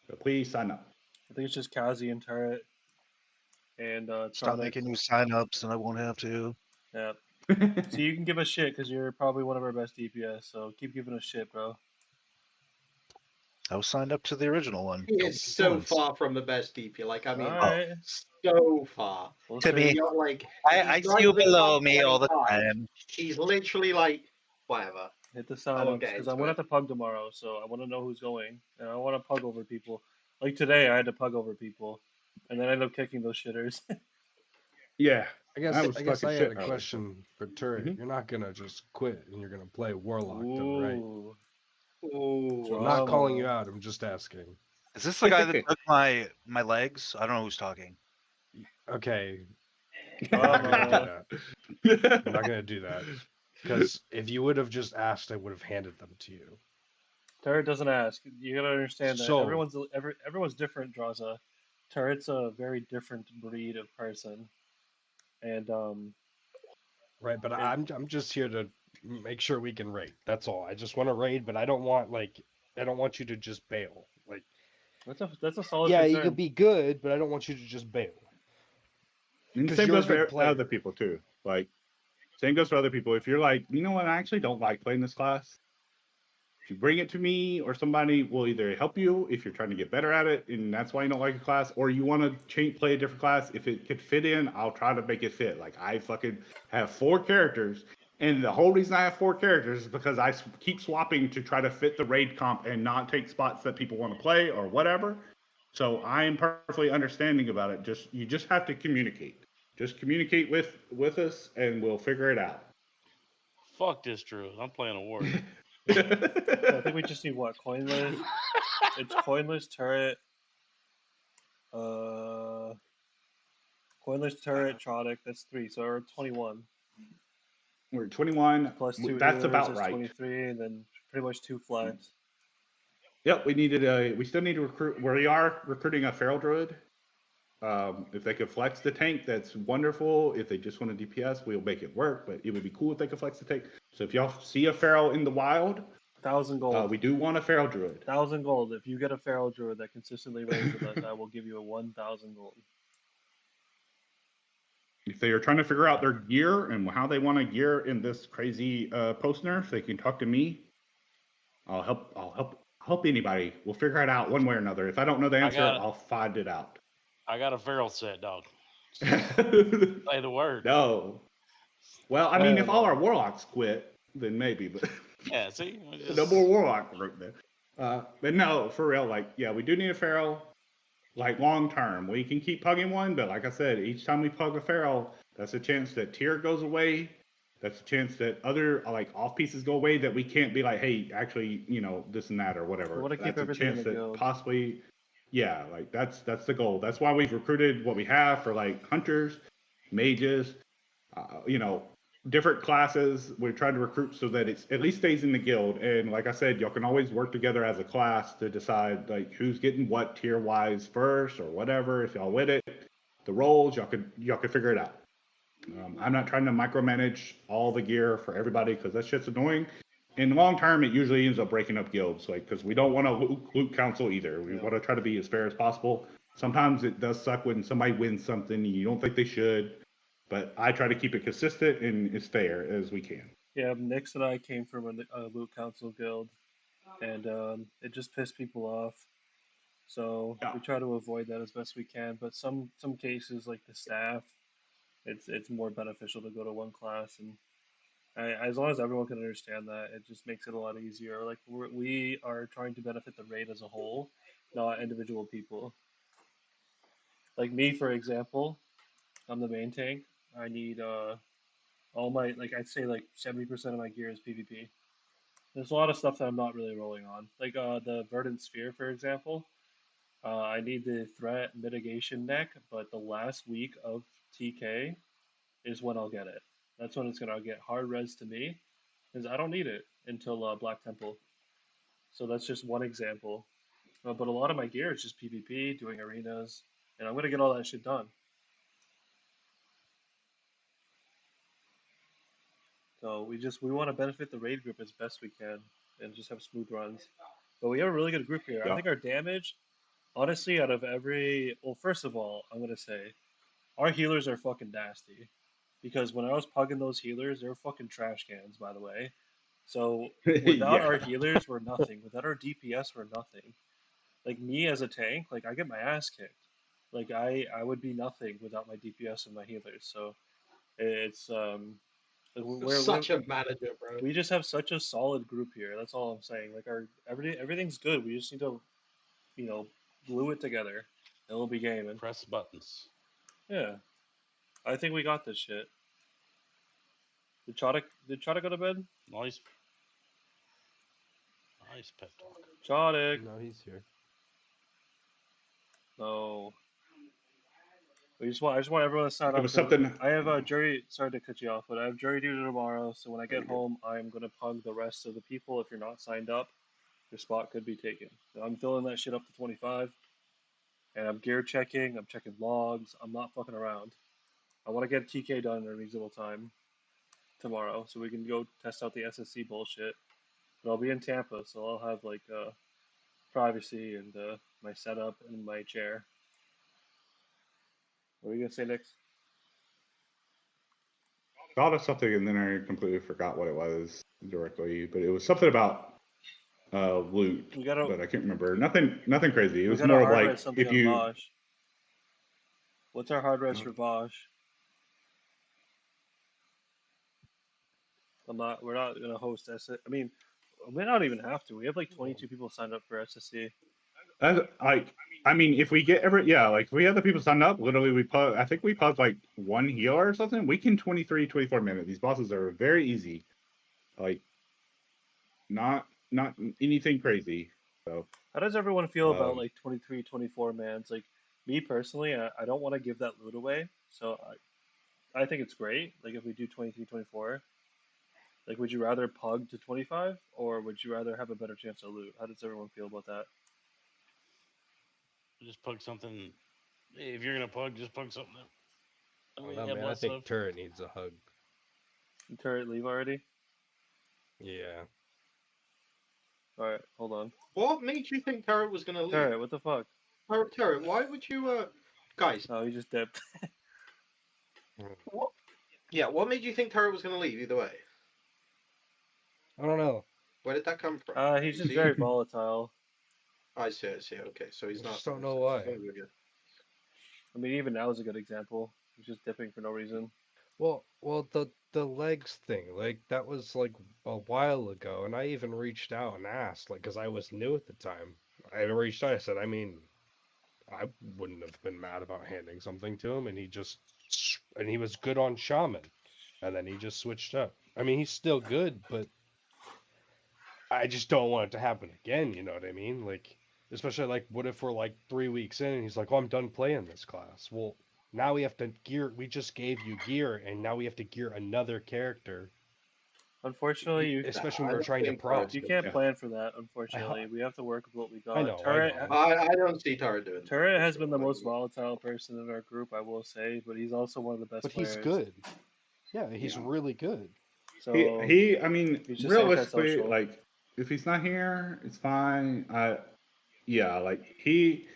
So please sign up. I think it's just Kazi and Turret. And stop making new sign-ups, and I won't have to. Yeah. So you can give us shit because you're probably one of our best DPS. So keep giving us shit, bro. I was signed up to the original one. He is so far from the best DP. Like, I mean, so far. Timmy, like, I see you below me all the time. He's literally like, whatever. Hit the sign ups because I'm gonna have to pug tomorrow, so I want to know who's going, and I want to pug over people. Like today, I had to pug over people, and then I ended up kicking those shitters. Yeah, I guess I had a question for Turret. Mm-hmm. You're not gonna just quit and you're gonna play Warlock, though, right? So I'm not calling you out. I'm just asking. Is this the guy that took my legs? I don't know who's talking. Okay. I'm not gonna do that. Because if you would have just asked, I would have handed them to you. Turret doesn't ask. You gotta understand that everyone's different, Draza. Turret's a very different breed of person, and Right, but I'm just here to make sure we can raid. That's all. I just want to raid, but I don't want you to just bail. Like that's a solid. Yeah, concern. you could be good, but I don't want you to just bail. And the same goes for other people too. Like. Same goes for other people. If you're like, you know what, I actually don't like playing this class. If you bring it to me or somebody will either help you if you're trying to get better at it and that's why you don't like a class, or you want to play a different class. If it could fit in, I'll try to make it fit. Like I fucking have 4 characters, and the whole reason I have 4 characters is because I keep swapping to try to fit the raid comp and not take spots that people want to play or whatever. So I am perfectly understanding about it. You just have to communicate. Just communicate with us, and we'll figure it out. Fuck this, Drew. I'm playing a war. I think we just need what? Coinless? It's Coinless, Turret, Coinless, Turret, Trodic. That's 3, so we're 21. We're 21. Plus 2 that's about right. 23, and then pretty much 2 flags. Yep, we still need to recruit. We are recruiting a Feral Druid. If they could flex the tank, that's wonderful. If they just want to DPS, we'll make it work. But it would be cool if they could flex the tank. So if y'all see a Feral in the wild, 1,000 gold. We do want a Feral Druid. 1,000 gold. If you get a Feral Druid that consistently raids with us, I will give you a 1,000 gold. If they are trying to figure out their gear and how they want to gear in this crazy post nerf, they can talk to me. I'll help anybody. We'll figure it out one way or another. If I don't know the answer, I'll find it out. I got a feral set, dog. Say the word. No. Well, I mean, if all our warlocks quit, then maybe. But yeah, see, no more warlock group then. But no, for real. Like, yeah, we do need a feral. Like long term, we can keep pugging one, but like I said, each time we pug a feral, that's a chance that tier goes away, That's a chance that other like off pieces go away that we can't be like, hey, actually, this and that or whatever. We want to keep That's a everything in chance the that guild. possibly, yeah, like that's the goal. That's why we've recruited what we have for like hunters, mages, different classes. We're trying to recruit so that it's at least stays in the guild. And like I said, y'all can always work together as a class to decide like who's getting what tier wise first or whatever. If y'all win it, the roles y'all could figure it out. I'm not trying to micromanage all the gear for everybody because that shit's annoying. In the long term, it usually ends up breaking up guilds, like because we don't want to loot council either. We want to try to be as fair as possible. Sometimes it does suck when somebody wins something and you don't think they should, but I try to keep it consistent and as fair as we can. Yeah, Nix and I came from a loot council guild, and it just pissed people off. So we try to avoid that as best we can. But some cases, like the staff, it's more beneficial to go to one class, and as long as everyone can understand that, it just makes it a lot easier. Like we are trying to benefit the raid as a whole, not individual people. Like me, for example, I'm the main tank. I need all my I'd say like 70% of my gear is PvP. There's a lot of stuff that I'm not really rolling on, like the Verdant Sphere, for example. I need the threat mitigation deck, but the last week of TK is when I'll get it. That's when it's gonna get hard res to me, because I don't need it until Black Temple. So that's just one example. But a lot of my gear is just PvP, doing arenas, and I'm gonna get all that shit done. So we want to benefit the raid group as best we can, and just have smooth runs. But we have a really good group here. I think our damage, honestly, out of first of all, I'm gonna say, our healers are fucking nasty. Because when I was pugging those healers, they were fucking trash cans, by the way. So without our healers, we're nothing. Without our DPS, we're nothing. Like me as a tank, like I get my ass kicked. Like I would be nothing without my DPS and my healers. So it's You're such a manager, bro. We just have such a solid group here. That's all I'm saying. Like everything's good. We just need to, glue it together, and we'll be gaming. Press buttons. Yeah, I think we got this shit. Did Chodic go to bed? Nice pet talk. Chodic. No, he's here. No. I just want everyone to sign up. It was something. I have jury. Sorry to cut you off, but I have jury duty tomorrow. So when I get home, I'm gonna pug the rest of the people. If you're not signed up, your spot could be taken. So I'm filling that shit up to 25, and I'm gear checking. I'm checking logs. I'm not fucking around. I want to get TK done in a reasonable time tomorrow, so we can go test out the SSC bullshit. But I'll be in Tampa, so I'll have privacy and my setup and my chair. What are you gonna say next? Thought of something and then I completely forgot what it was directly, but it was something about loot. But I can't remember. Nothing crazy. It was more of like if you. Bosch. What's our hard res for Bosch? We're not gonna host SSC. I mean, we may not even have to. We have like 22 people signed up for SSC. I mean, if we get if we have the people signed up, literally I think we puzzed like one healer or something. We can 23, 24 minutes. These bosses are very easy. Like, not anything crazy. So. How does everyone feel about like 23, 24 mans? Like, me personally, I don't want to give that loot away. So I think it's great. Like, if we do 23, 24, like, would you rather pug to 25 or would you rather have a better chance to loot? How does everyone feel about that? Just pug something. If you're gonna pug, just pug something. I think Turret needs a hug. Did Turret leave already? Yeah. Alright, hold on. What made you think Turret was gonna leave? Turret, what the fuck? Turret, why would you guys? Oh, he just dipped. What? Yeah, what made you think Turret was gonna leave either way? I don't know. Where did that come from? He's just very volatile. I see. Okay, so he's not. Just don't know why. I mean, even now is a good example. He's just dipping for no reason. Well, the legs thing, like that was like a while ago, and I even reached out and asked, like, because I was new at the time. I reached out. I said, I mean, I wouldn't have been mad about handing something to him, and he was good on Shaman. and then he just switched up. I mean, he's still good, but I just don't want it to happen again. You know what I mean? Like, especially like, what if we're like 3 weeks in and he's like, "Oh, I'm done playing this class." Well, now we have to gear. We just gave you gear, and now we have to gear another character. Unfortunately, you especially when we're trying to pro. You can't plan for that. Unfortunately, we have to work with what we got. I know. Turret, I don't see Turret doing. Turret has been the most volatile person in our group, I will say, but he's also one of the best players. But he's good. Yeah, he's really good. So I mean, realistically, like, if he's not here, it's fine. Yeah, like he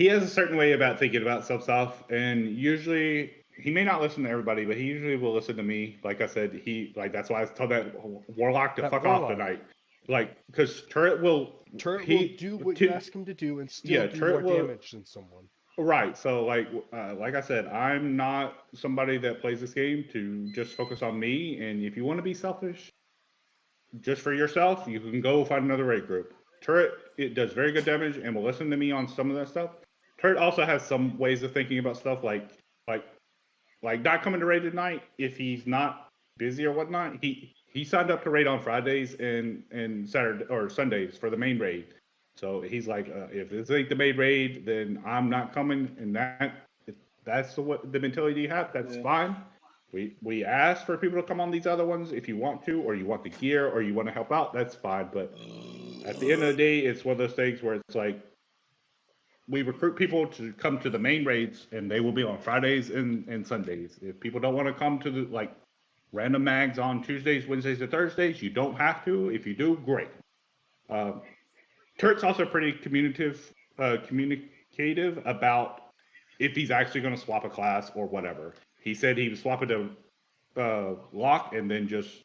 has a certain way about thinking about some stuff, and usually he may not listen to everybody, but he usually will listen to me. Like I said, that's why I told that Warlock to fuck off tonight. Like, because Turret will do what you ask him to do and still do more damage than someone. Right. So like I said, I'm not somebody that plays this game to just focus on me. And if you want to be selfish, just for yourself, you can go find another raid group. Turret, it does very good damage and will listen to me on some of that stuff. Turret also has some ways of thinking about stuff like not coming to raid at night if he's not busy or whatnot. He signed up to raid on Fridays and Saturday or Sundays for the main raid. So he's like, if this ain't the main raid, then I'm not coming. And that's the mentality you have. That's fine. We ask for people to come on these other ones if you want to, or you want the gear, or you want to help out. That's fine. But at the end of the day, it's one of those things where it's like we recruit people to come to the main raids, and they will be on Fridays and Sundays. If people don't want to come to the random mags on Tuesdays, Wednesdays, and Thursdays, you don't have to. If you do, great. Turret's also pretty communicative about if he's actually going to swap a class or whatever. He said he was swapping to Lock and then just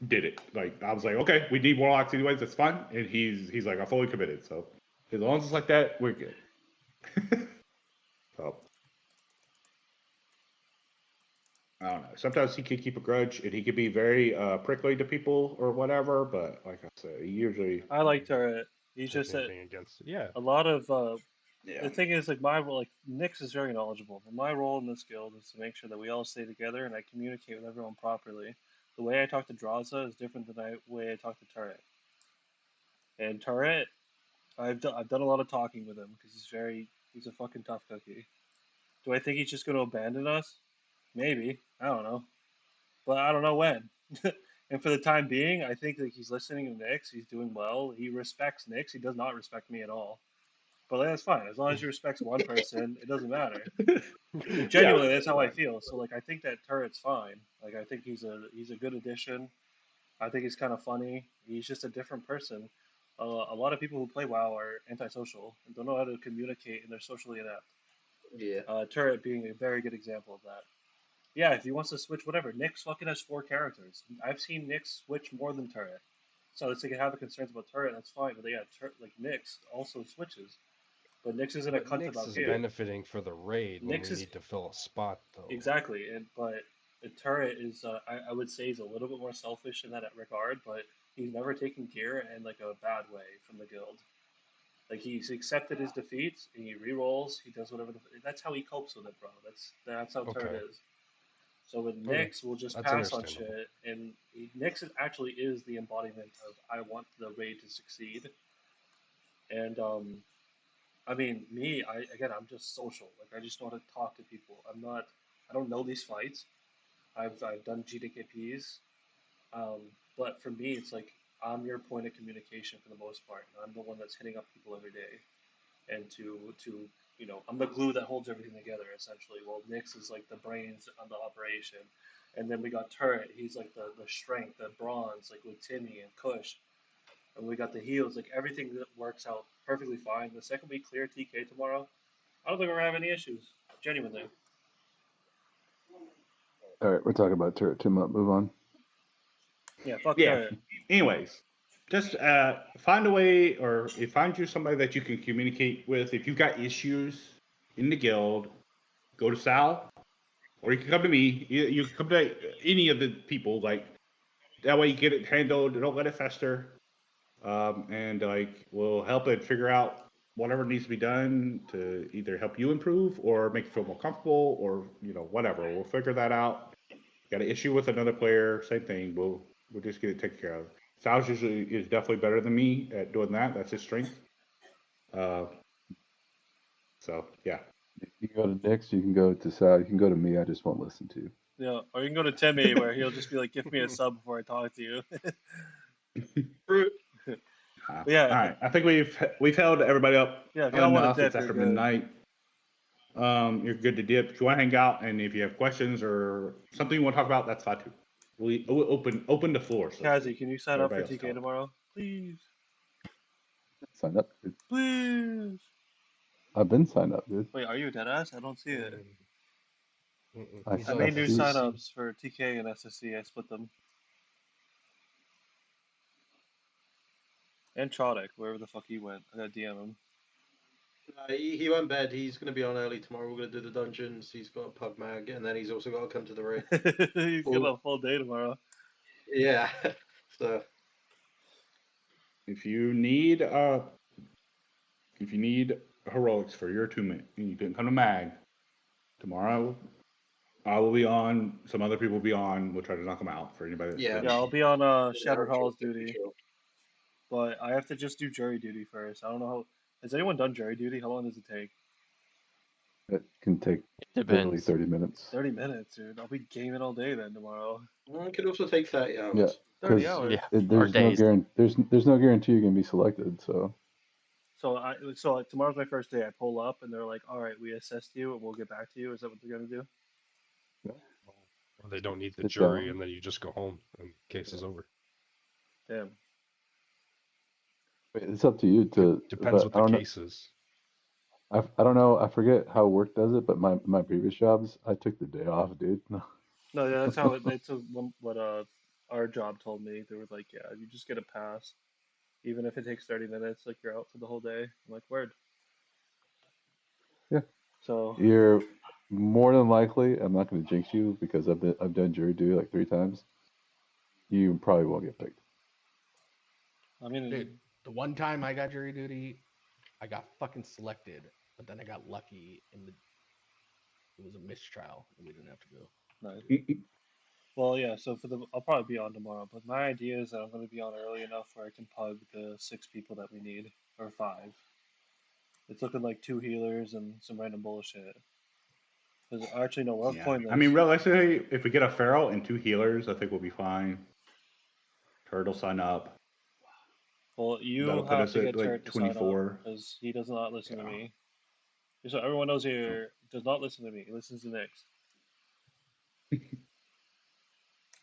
did it. Like, I was like, okay, we need Warlocks anyways, that's fine. And he's like, I'm fully committed. So as long as it's like that, we're good. So I don't know. Sometimes he could keep a grudge and he could be very prickly to people or whatever, but like I said, he usually I like Turret. He's just against a lot of the thing is, like, my role, like, Nyx is very knowledgeable, but my role in this guild is to make sure that we all stay together and I communicate with everyone properly. The way I talk to Draza is different than the way I talk to Turret. And Turret, I've done a lot of talking with him because he's a fucking tough cookie. Do I think he's just going to abandon us? Maybe. I don't know. But I don't know when. And for the time being, I think that he's listening to Nyx. He's doing well. He respects Nyx. He does not respect me at all. But that's fine. As long as he respects one person, it doesn't matter. Genuinely, that's how I feel. So, like, I think that Turret's fine. Like, I think he's a good addition. I think he's kind of funny. He's just a different person. A lot of people who play WoW are antisocial and don't know how to communicate, and they're socially inept. Yeah. Turret being a very good example of that. Yeah, if he wants to switch, whatever. Nyx fucking has 4 characters. I've seen Nyx switch more than Turret. So if they can have the concerns about Turret, that's fine. But yeah, Nyx also switches. But Nyx isn't a cunt about gear. Nyx is benefiting for the raid when we need to fill a spot, though. Exactly, but the Turret is, I would say, he's a little bit more selfish in that regard, but he's never taken gear in, like, a bad way from the guild. Like, he's accepted his defeats, and he re-rolls, he does whatever, that's how he copes with it, bro. That's how Turret is. So with Nyx, we'll just pass on shit, and Nyx actually is the embodiment of, I want the raid to succeed. And, I mean, I'm just social. Like, I just know how to talk to people. I don't know these fights. I've done GDKPs. But for me, it's like, I'm your point of communication for the most part. And I'm the one that's hitting up people every day. And I'm the glue that holds everything together, essentially. Well, Nyx is like the brains of the operation. And then we got Turret. He's like the strength, the bronze, like with Timmy and Kush. And we got the heals, like everything that works out perfectly fine. The second we clear TK tomorrow, I don't think we're gonna have any issues. Genuinely. All right, we're talking about Turret too much. Move on. Yeah, fuck Turret. Anyways, just find a way, or find you somebody that you can communicate with. If you've got issues in the guild, go to Sal, or you can come to me. You can come to any of the people. Like, that way you get it handled. Don't let it fester. And like, we'll help it figure out whatever needs to be done to either help you improve or make you feel more comfortable, or whatever. We'll figure that out. You got an issue with another player, same thing. We'll just get it taken care of. Sal's usually is definitely better than me at doing that. That's his strength. So yeah. You can go to Nick's, you can go to Sal, you can go to me. I just won't listen to you. Yeah, or you can go to Timmy where he'll just be like, "Give me a sub before I talk to you." Yeah. All right. I think we've held everybody up Yeah, if y'all want enough. to dip, It's after you're good. midnight. You're good to dip. If you want to hang out, and if you have questions or something you want to talk about, that's fine too. We open the floor. So Kazi, can you sign up for everybody else TK talk. tomorrow, please? Sign up, dude. Please. I've been signed up, dude. Wait, are you a deadass? I don't see it. I I made new see. signups for TK and SSC. I split them. And Chodek, wherever the fuck he went. I gotta DM him. He went bed. He's going to be on early tomorrow. We're going to do the dungeons. He's got a pub mag, and then he's also got to come to the raid. He's got a full day tomorrow. Yeah. So If you need heroics for your 2 minutes, you can come to Mag tomorrow. I will be on. Some other people will be on. We'll try to knock them out for anybody. Yeah, I'll be on Shattered Halls duty. But I have to just do jury duty first. I don't know how. Has anyone done jury duty? How long does it take? It can take literally 30 minutes. 30 minutes, dude. I'll be gaming all day then tomorrow. it could also take 30 hours. Yeah, 30 because hours. there's no guarantee. There's no guarantee you're gonna be selected. So So tomorrow's my first day. I pull up and they're like, "All right, we assessed you and we'll get back to you." Is that what they're gonna do? Or they don't need the Sit jury, down. and then you just go home, and case is over. Damn. it's up to you to. Depends but what the case is. I don't know. I forget how work does it, but my previous jobs, I took the day off, dude. No, yeah, that's how that's what our job told me. They were like, "Yeah, you just get a pass, even if it takes 30 minutes. Like you're out for the whole day." I'm like, "Word." Yeah. So You're more than likely. I'm not going to jinx you because I've done jury duty like 3 times. You probably won't get picked. I mean, Dude, the one time I got jury duty, I got fucking selected, but then I got lucky and it was a mistrial and we didn't have to go. nice. Well, yeah. So I'll probably be on tomorrow. But my idea is that I'm going to be on early enough where I can pug the 6 people that we need, or 5. It's looking like 2 healers and some random bullshit. Because actually, no, we're pointless. I mean, realistically, if we get a feral and 2 healers, I think we'll be fine. Turtle sign up. Well, you That'll put have us to at, get like, Turret to sign up 24. because he does not listen to me. So everyone knows here does not listen to me. He listens to Nyx.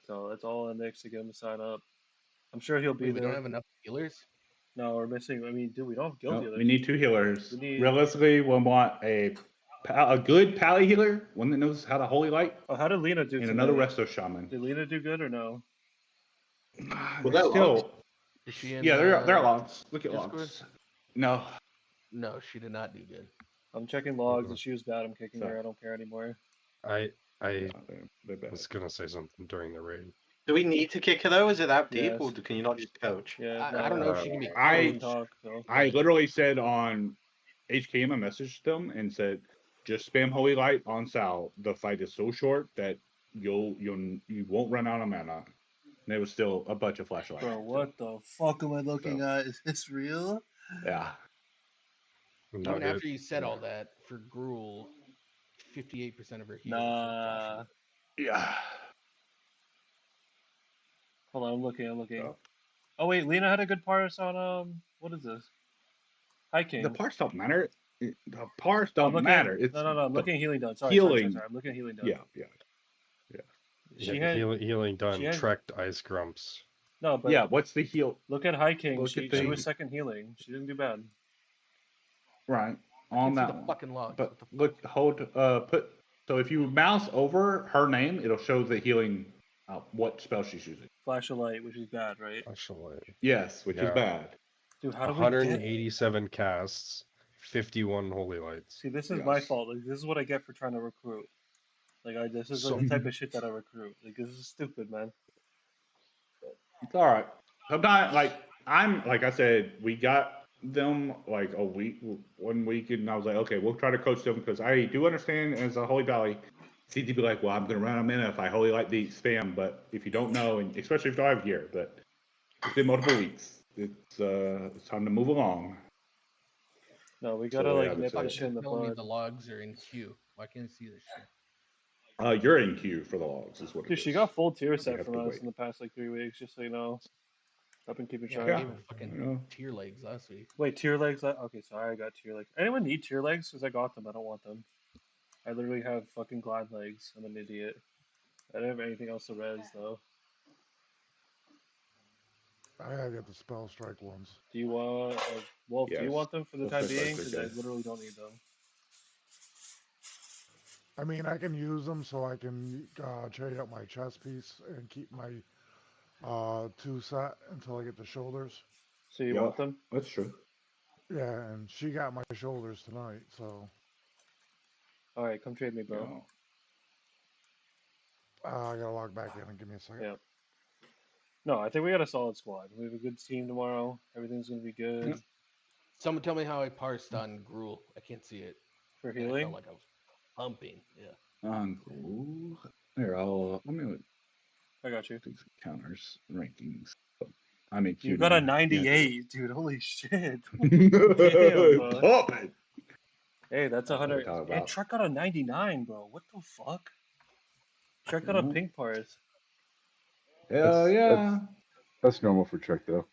So that's all on Nyx to get him to sign up. I'm sure he'll be Wait, there. we don't have enough healers? No, we're missing. I mean, dude, we don't have guild No, healers. we need 2 healers. We need- Realistically, we'll want a good pally healer, one that knows how to holy light, Oh, how did Lena do and tonight? another resto shaman. Did Lena do good or no? Well, they're logs. Is she in, Yeah, they're logs. Look at Discord? logs. No. No, she did not do good. I'm checking logs. If she was bad, I'm kicking her. I don't care anymore. I They're bad. was gonna say something during the raid. Do we need to kick her though? Is it that deep, Yes. or can you not just coach? Yeah, I don't know if she can be I talk. So. I literally said on HKM, I messaged them and said, just spam holy light on Sal. The fight is so short that you won't run out of mana. And it was still a bunch of flashlights. Bro, what the fuck am I looking at? Is this real? Yeah. I mean, after you said all that, for Gruul, 58% of her healers. Nah. Yeah. Hold on, I'm looking. Oh wait, Lena had a good parse on what is this? Hiking. The parts don't matter. The parts don't looking, matter. It's no. I'm looking at healing done. Sorry. I'm looking at healing done. Yeah. She had healing done. she had- Trekked ice grumps. No, but yeah. What's the heal? Look at Hiking. Look She at the- was second healing. She didn't do bad. Right. I On can see that the one. fucking logs. But look, put. So if you mouse over her name, it'll show the healing, what spell she's using. Flash of light, which is bad, right? Yes, which is bad. Dude, how do we 187 casts, 51 holy lights. See, this is my fault. Like, this is what I get for trying to recruit. Like, this is like the type of shit that I recruit. Like, this is stupid, man. It's all right. Sometimes, like I said, we got them like 1 week, and I was like, okay, we'll try to coach them because I do understand as a Holy Valley, it's easy to be like, well, I'm going to run them in if I wholly like the spam, but if you don't know, and especially if you don't have gear, but it's been multiple weeks. It's time to move along. No, we gotta So, yeah, like nip that's this it. shit in the Tell me bud. the logs are in queue. Why can't I see this shit? You're in queue for the logs, is what it Dude, is. she got full tier You set have from to us wait. in the past like 3 weeks, just so you know. I've been keeping Yeah, track. I gave her fucking tier legs last week. Wait, tier legs? Okay, sorry, I got tier legs. Anyone need tier legs? Because I got them, I don't want them. I literally have fucking glide legs. I'm an idiot. I don't have anything else to res, though. I gotta get the spell strike ones. Do you want, Wolf, do you Yes, want them for the those time spell being? strikes are Because I good. literally don't need them. I mean, I can use them so I can trade out my chest piece and keep my 2 set until I get the shoulders. So you want them? That's true. Yeah, and she got my shoulders tonight, so Alright, come trade me, bro. I gotta log back in and give me a second. Yeah. No, I think we got a solid squad. We have a good team tomorrow. Everything's gonna be good. Someone tell me how I parsed on Gruel. I can't see it. For And I healing? felt like I was pumping. Yeah. Cool. Here, let me I got you. do some counters, rankings. I'm in queue You got now. a 98, dude. Holy shit. Yeah. Damn, bro. Pumping. Hey, that's That's what 100. we talk Hey, about. Truck got a 99, bro. What the fuck? Truck got a Mhm. pink parse. Hell yeah. That's normal for Trek, though.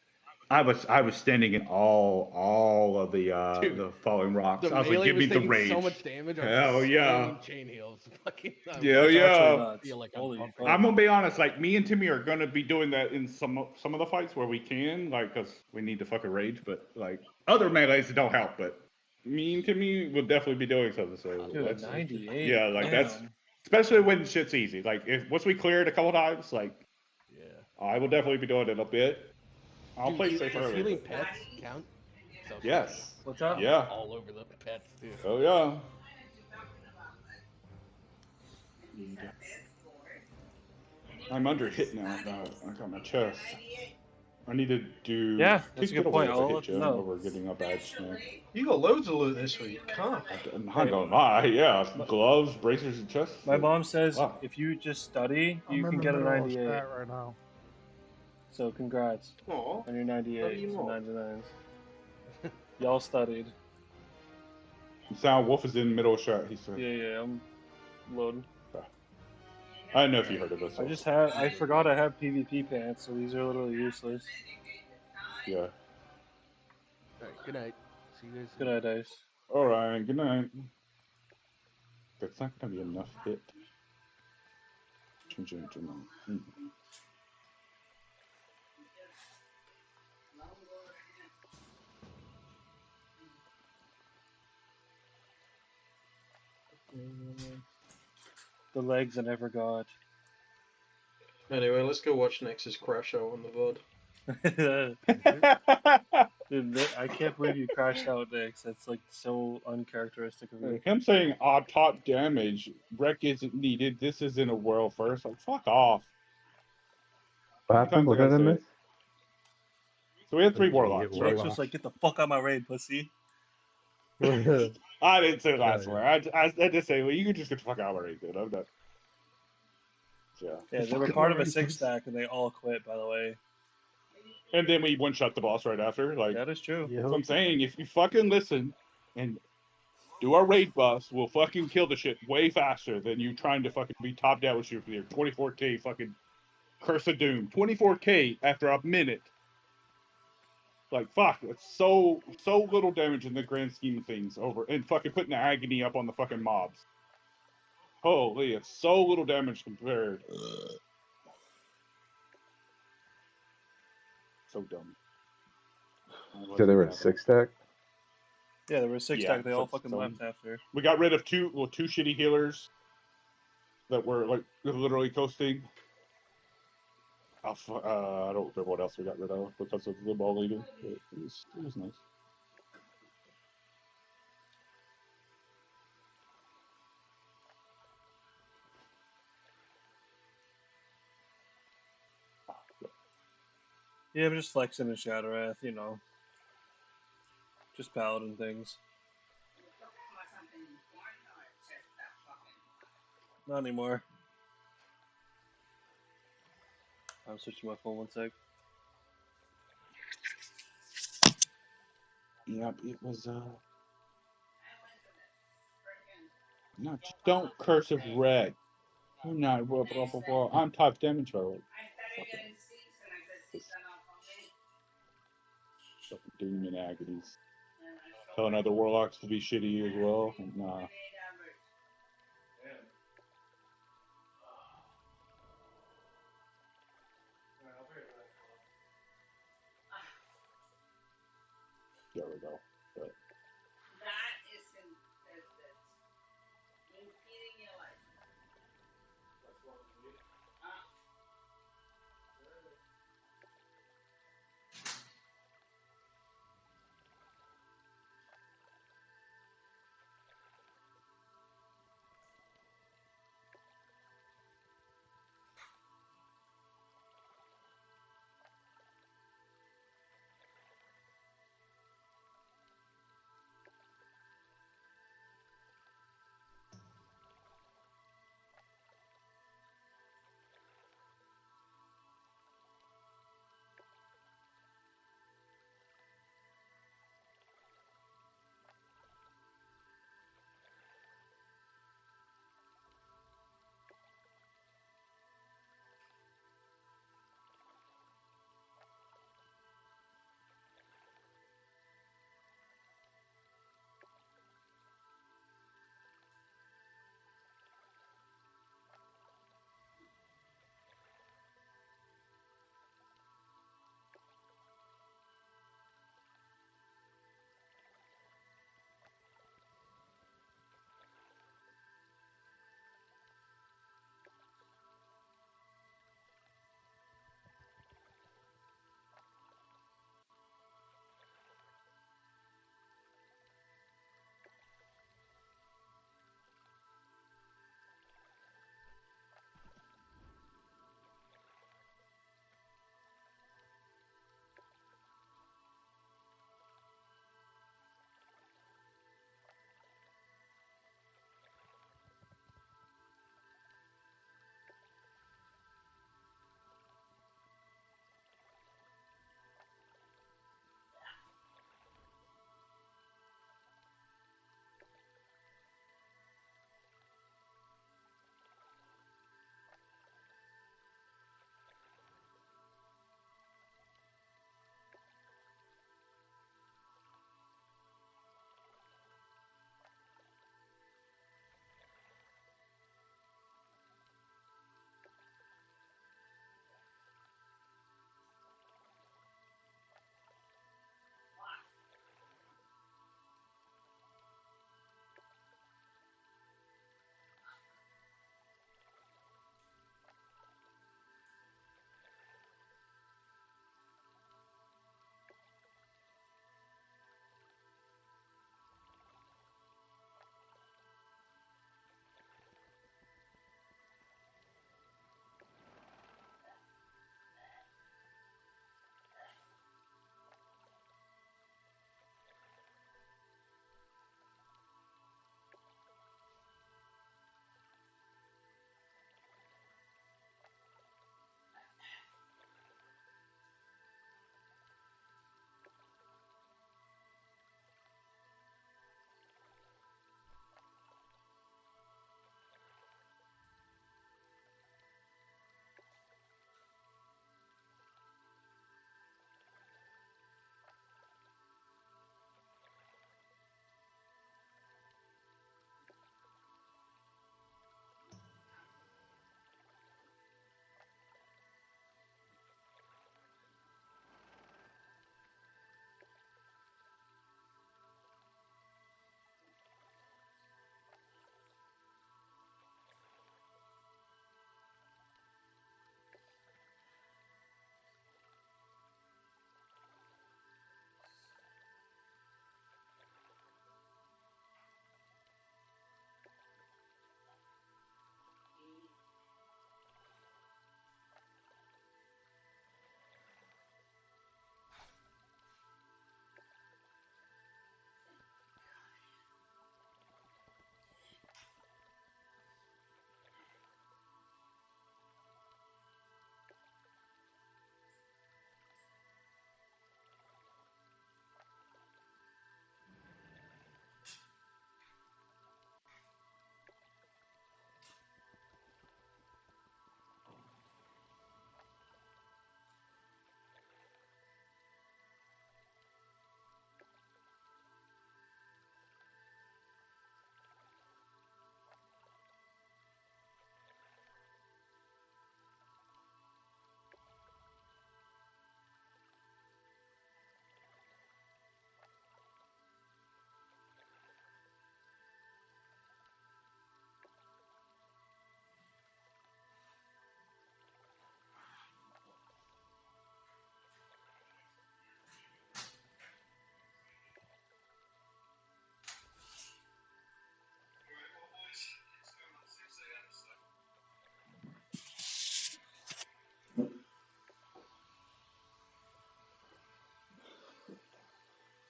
I was standing in all of the falling rocks. The I was like, melee give me was the taking rage. so much damage. I was Hell just yeah. slamming chain heals. Fucking, Yeah, That's yeah. actually nuts. feel like Holy I'm pumping. fuck. I'm gonna be honest. Like me and Timmy are gonna be doing that in some of the fights where we can, like, cause we need to fucking rage. But like other melees don't help. But me and Timmy will definitely be doing something. So Dude, that's 98. yeah, like Damn. that's especially when shit's easy. Like if once we clear it a couple times, like Yeah. I will definitely be doing it a bit. I'll Dude, play safe does early. healing but- pets count? Sounds Yes. What's up? good. Yeah. All over the pets, too. Oh yeah. I'm under hit now. I got my chest. I need to do. Yeah, that's a good get point. away I'll if I let hit them you know. over getting a badge now. You got loads of loot this week. Calm. I'm not gonna lie. Yeah, gloves, bracers, and chest. My mom says Wow. if you just study, I'm you in can the get a middle of 98. stat right now. So congrats Aw. on your 98 you and not? 99s. Y'all studied. Sound Wolf is in middle shot. He said. Yeah, I'm loading. I don't know if you heard of us. I forgot I have PvP pants, so these are literally useless. Yeah. Alright, good night. See you guys Good soon. night, Dice. All right. Good night. That's not gonna be enough hit. The legs I never got. Anyway, let's go watch Nexus crash out on the VOD. Dude, I can't believe you crashed out, Nix. That's like so uncharacteristic of you. Him saying top damage, wreck isn't needed. This isn't a world first. Like fuck off. What happened? What did I miss? So we had 3 Okay, warlocks, yeah, right? Nix was like, "Get the fuck out of my raid, pussy." I didn't say last word. I just say, well, you can just get the fuck out of my raid, dude. I'm done. Yeah. Yeah, they were part of a 6-stack and they all quit, by the way. And then we one-shot the boss right after. Like That is true. that's what I'm saying. If you fucking listen and do our raid bust, we'll fucking kill the shit way faster than you trying to fucking be top down with your 24k fucking Curse of Doom. 24k after a minute. Like fuck, it's so little damage in the grand scheme of things over and fucking putting the agony up on the fucking mobs. Holy, it's so little damage compared. So dumb. So they were at 6-stack? Yeah, there were 6-stack. They all so- fucking so- left after. We got rid of two shitty healers that were like literally coasting. I don't remember what else we got rid of because of the ball leader. It was nice. Yeah, I'm just flexing in Shadowwrath, you know. Just paladin things. Not anymore. I'm switching my phone 1 sec. Yep, it was no, just don't cursive red. You're not blah blah blah blah. I'm type damage roll. Fucking demon agonies. Telling other warlocks to be shitty as well. Nah. There we go. Good.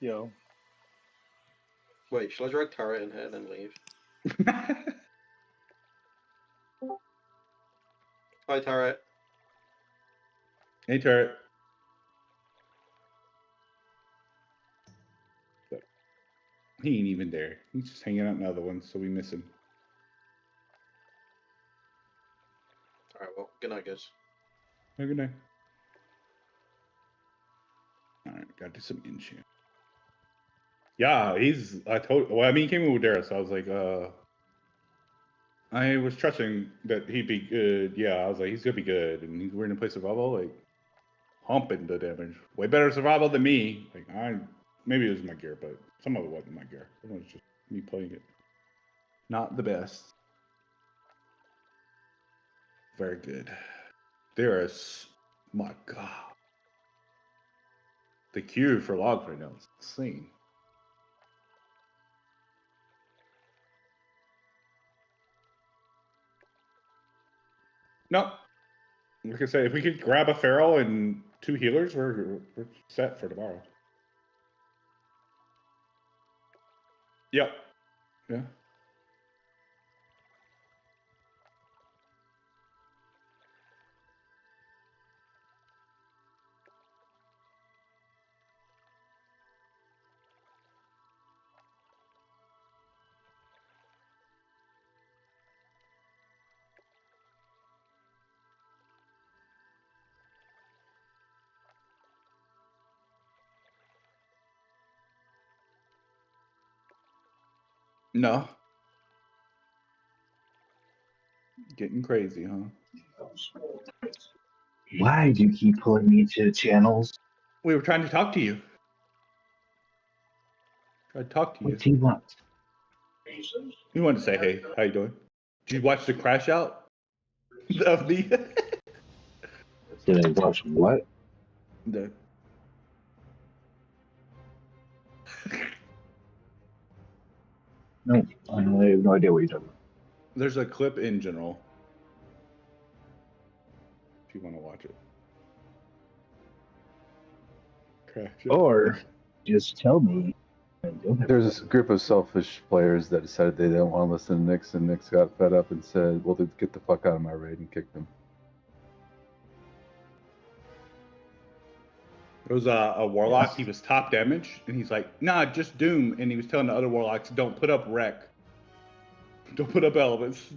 Yo. Wait, shall I drag turret in here then leave? Hi, turret. Hey, turret. He ain't even there. He's just hanging out in the other ones, so we miss him. Alright, well, good night, guys. Have a good night. Alright, gotta do some enchant. Yeah, well, I mean, he came in with Dara, so I was like, I was trusting that he'd be good. Yeah, I was like, he's gonna be good. And we're gonna play survival, like, humping the damage. Way better survival than me. Like, maybe it was my gear, but some of it wasn't my gear. It was just me playing it. Not the best. Very good. My God. The queue for logs right now is insane. No. Like I say, if we could grab a feral and 2 healers, we're set for tomorrow. Yep. Yeah. No. Getting crazy, huh? Why do you keep pulling me into the channels? We were trying to talk to you. Tried to talk to you. What do you want? We wanted to say, hey, how you doing? Did you watch the crash out of the? Did I watch what? The. No, I have no idea what you're talking about. There's a clip in general. If you want to watch it. Crash out. Or just tell me. There's this group of selfish players that decided they didn't want to listen to Nyx, and Nyx got fed up and said, well, then get the fuck out of my raid, and kicked them. There was a warlock, he was top damage, and he's like, nah, just Doom. And he was telling the other warlocks, don't put up Wreck. Don't put up Elements.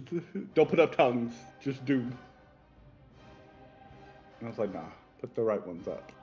Don't put up Tongues. Just Doom. And I was like, nah, put the right ones up.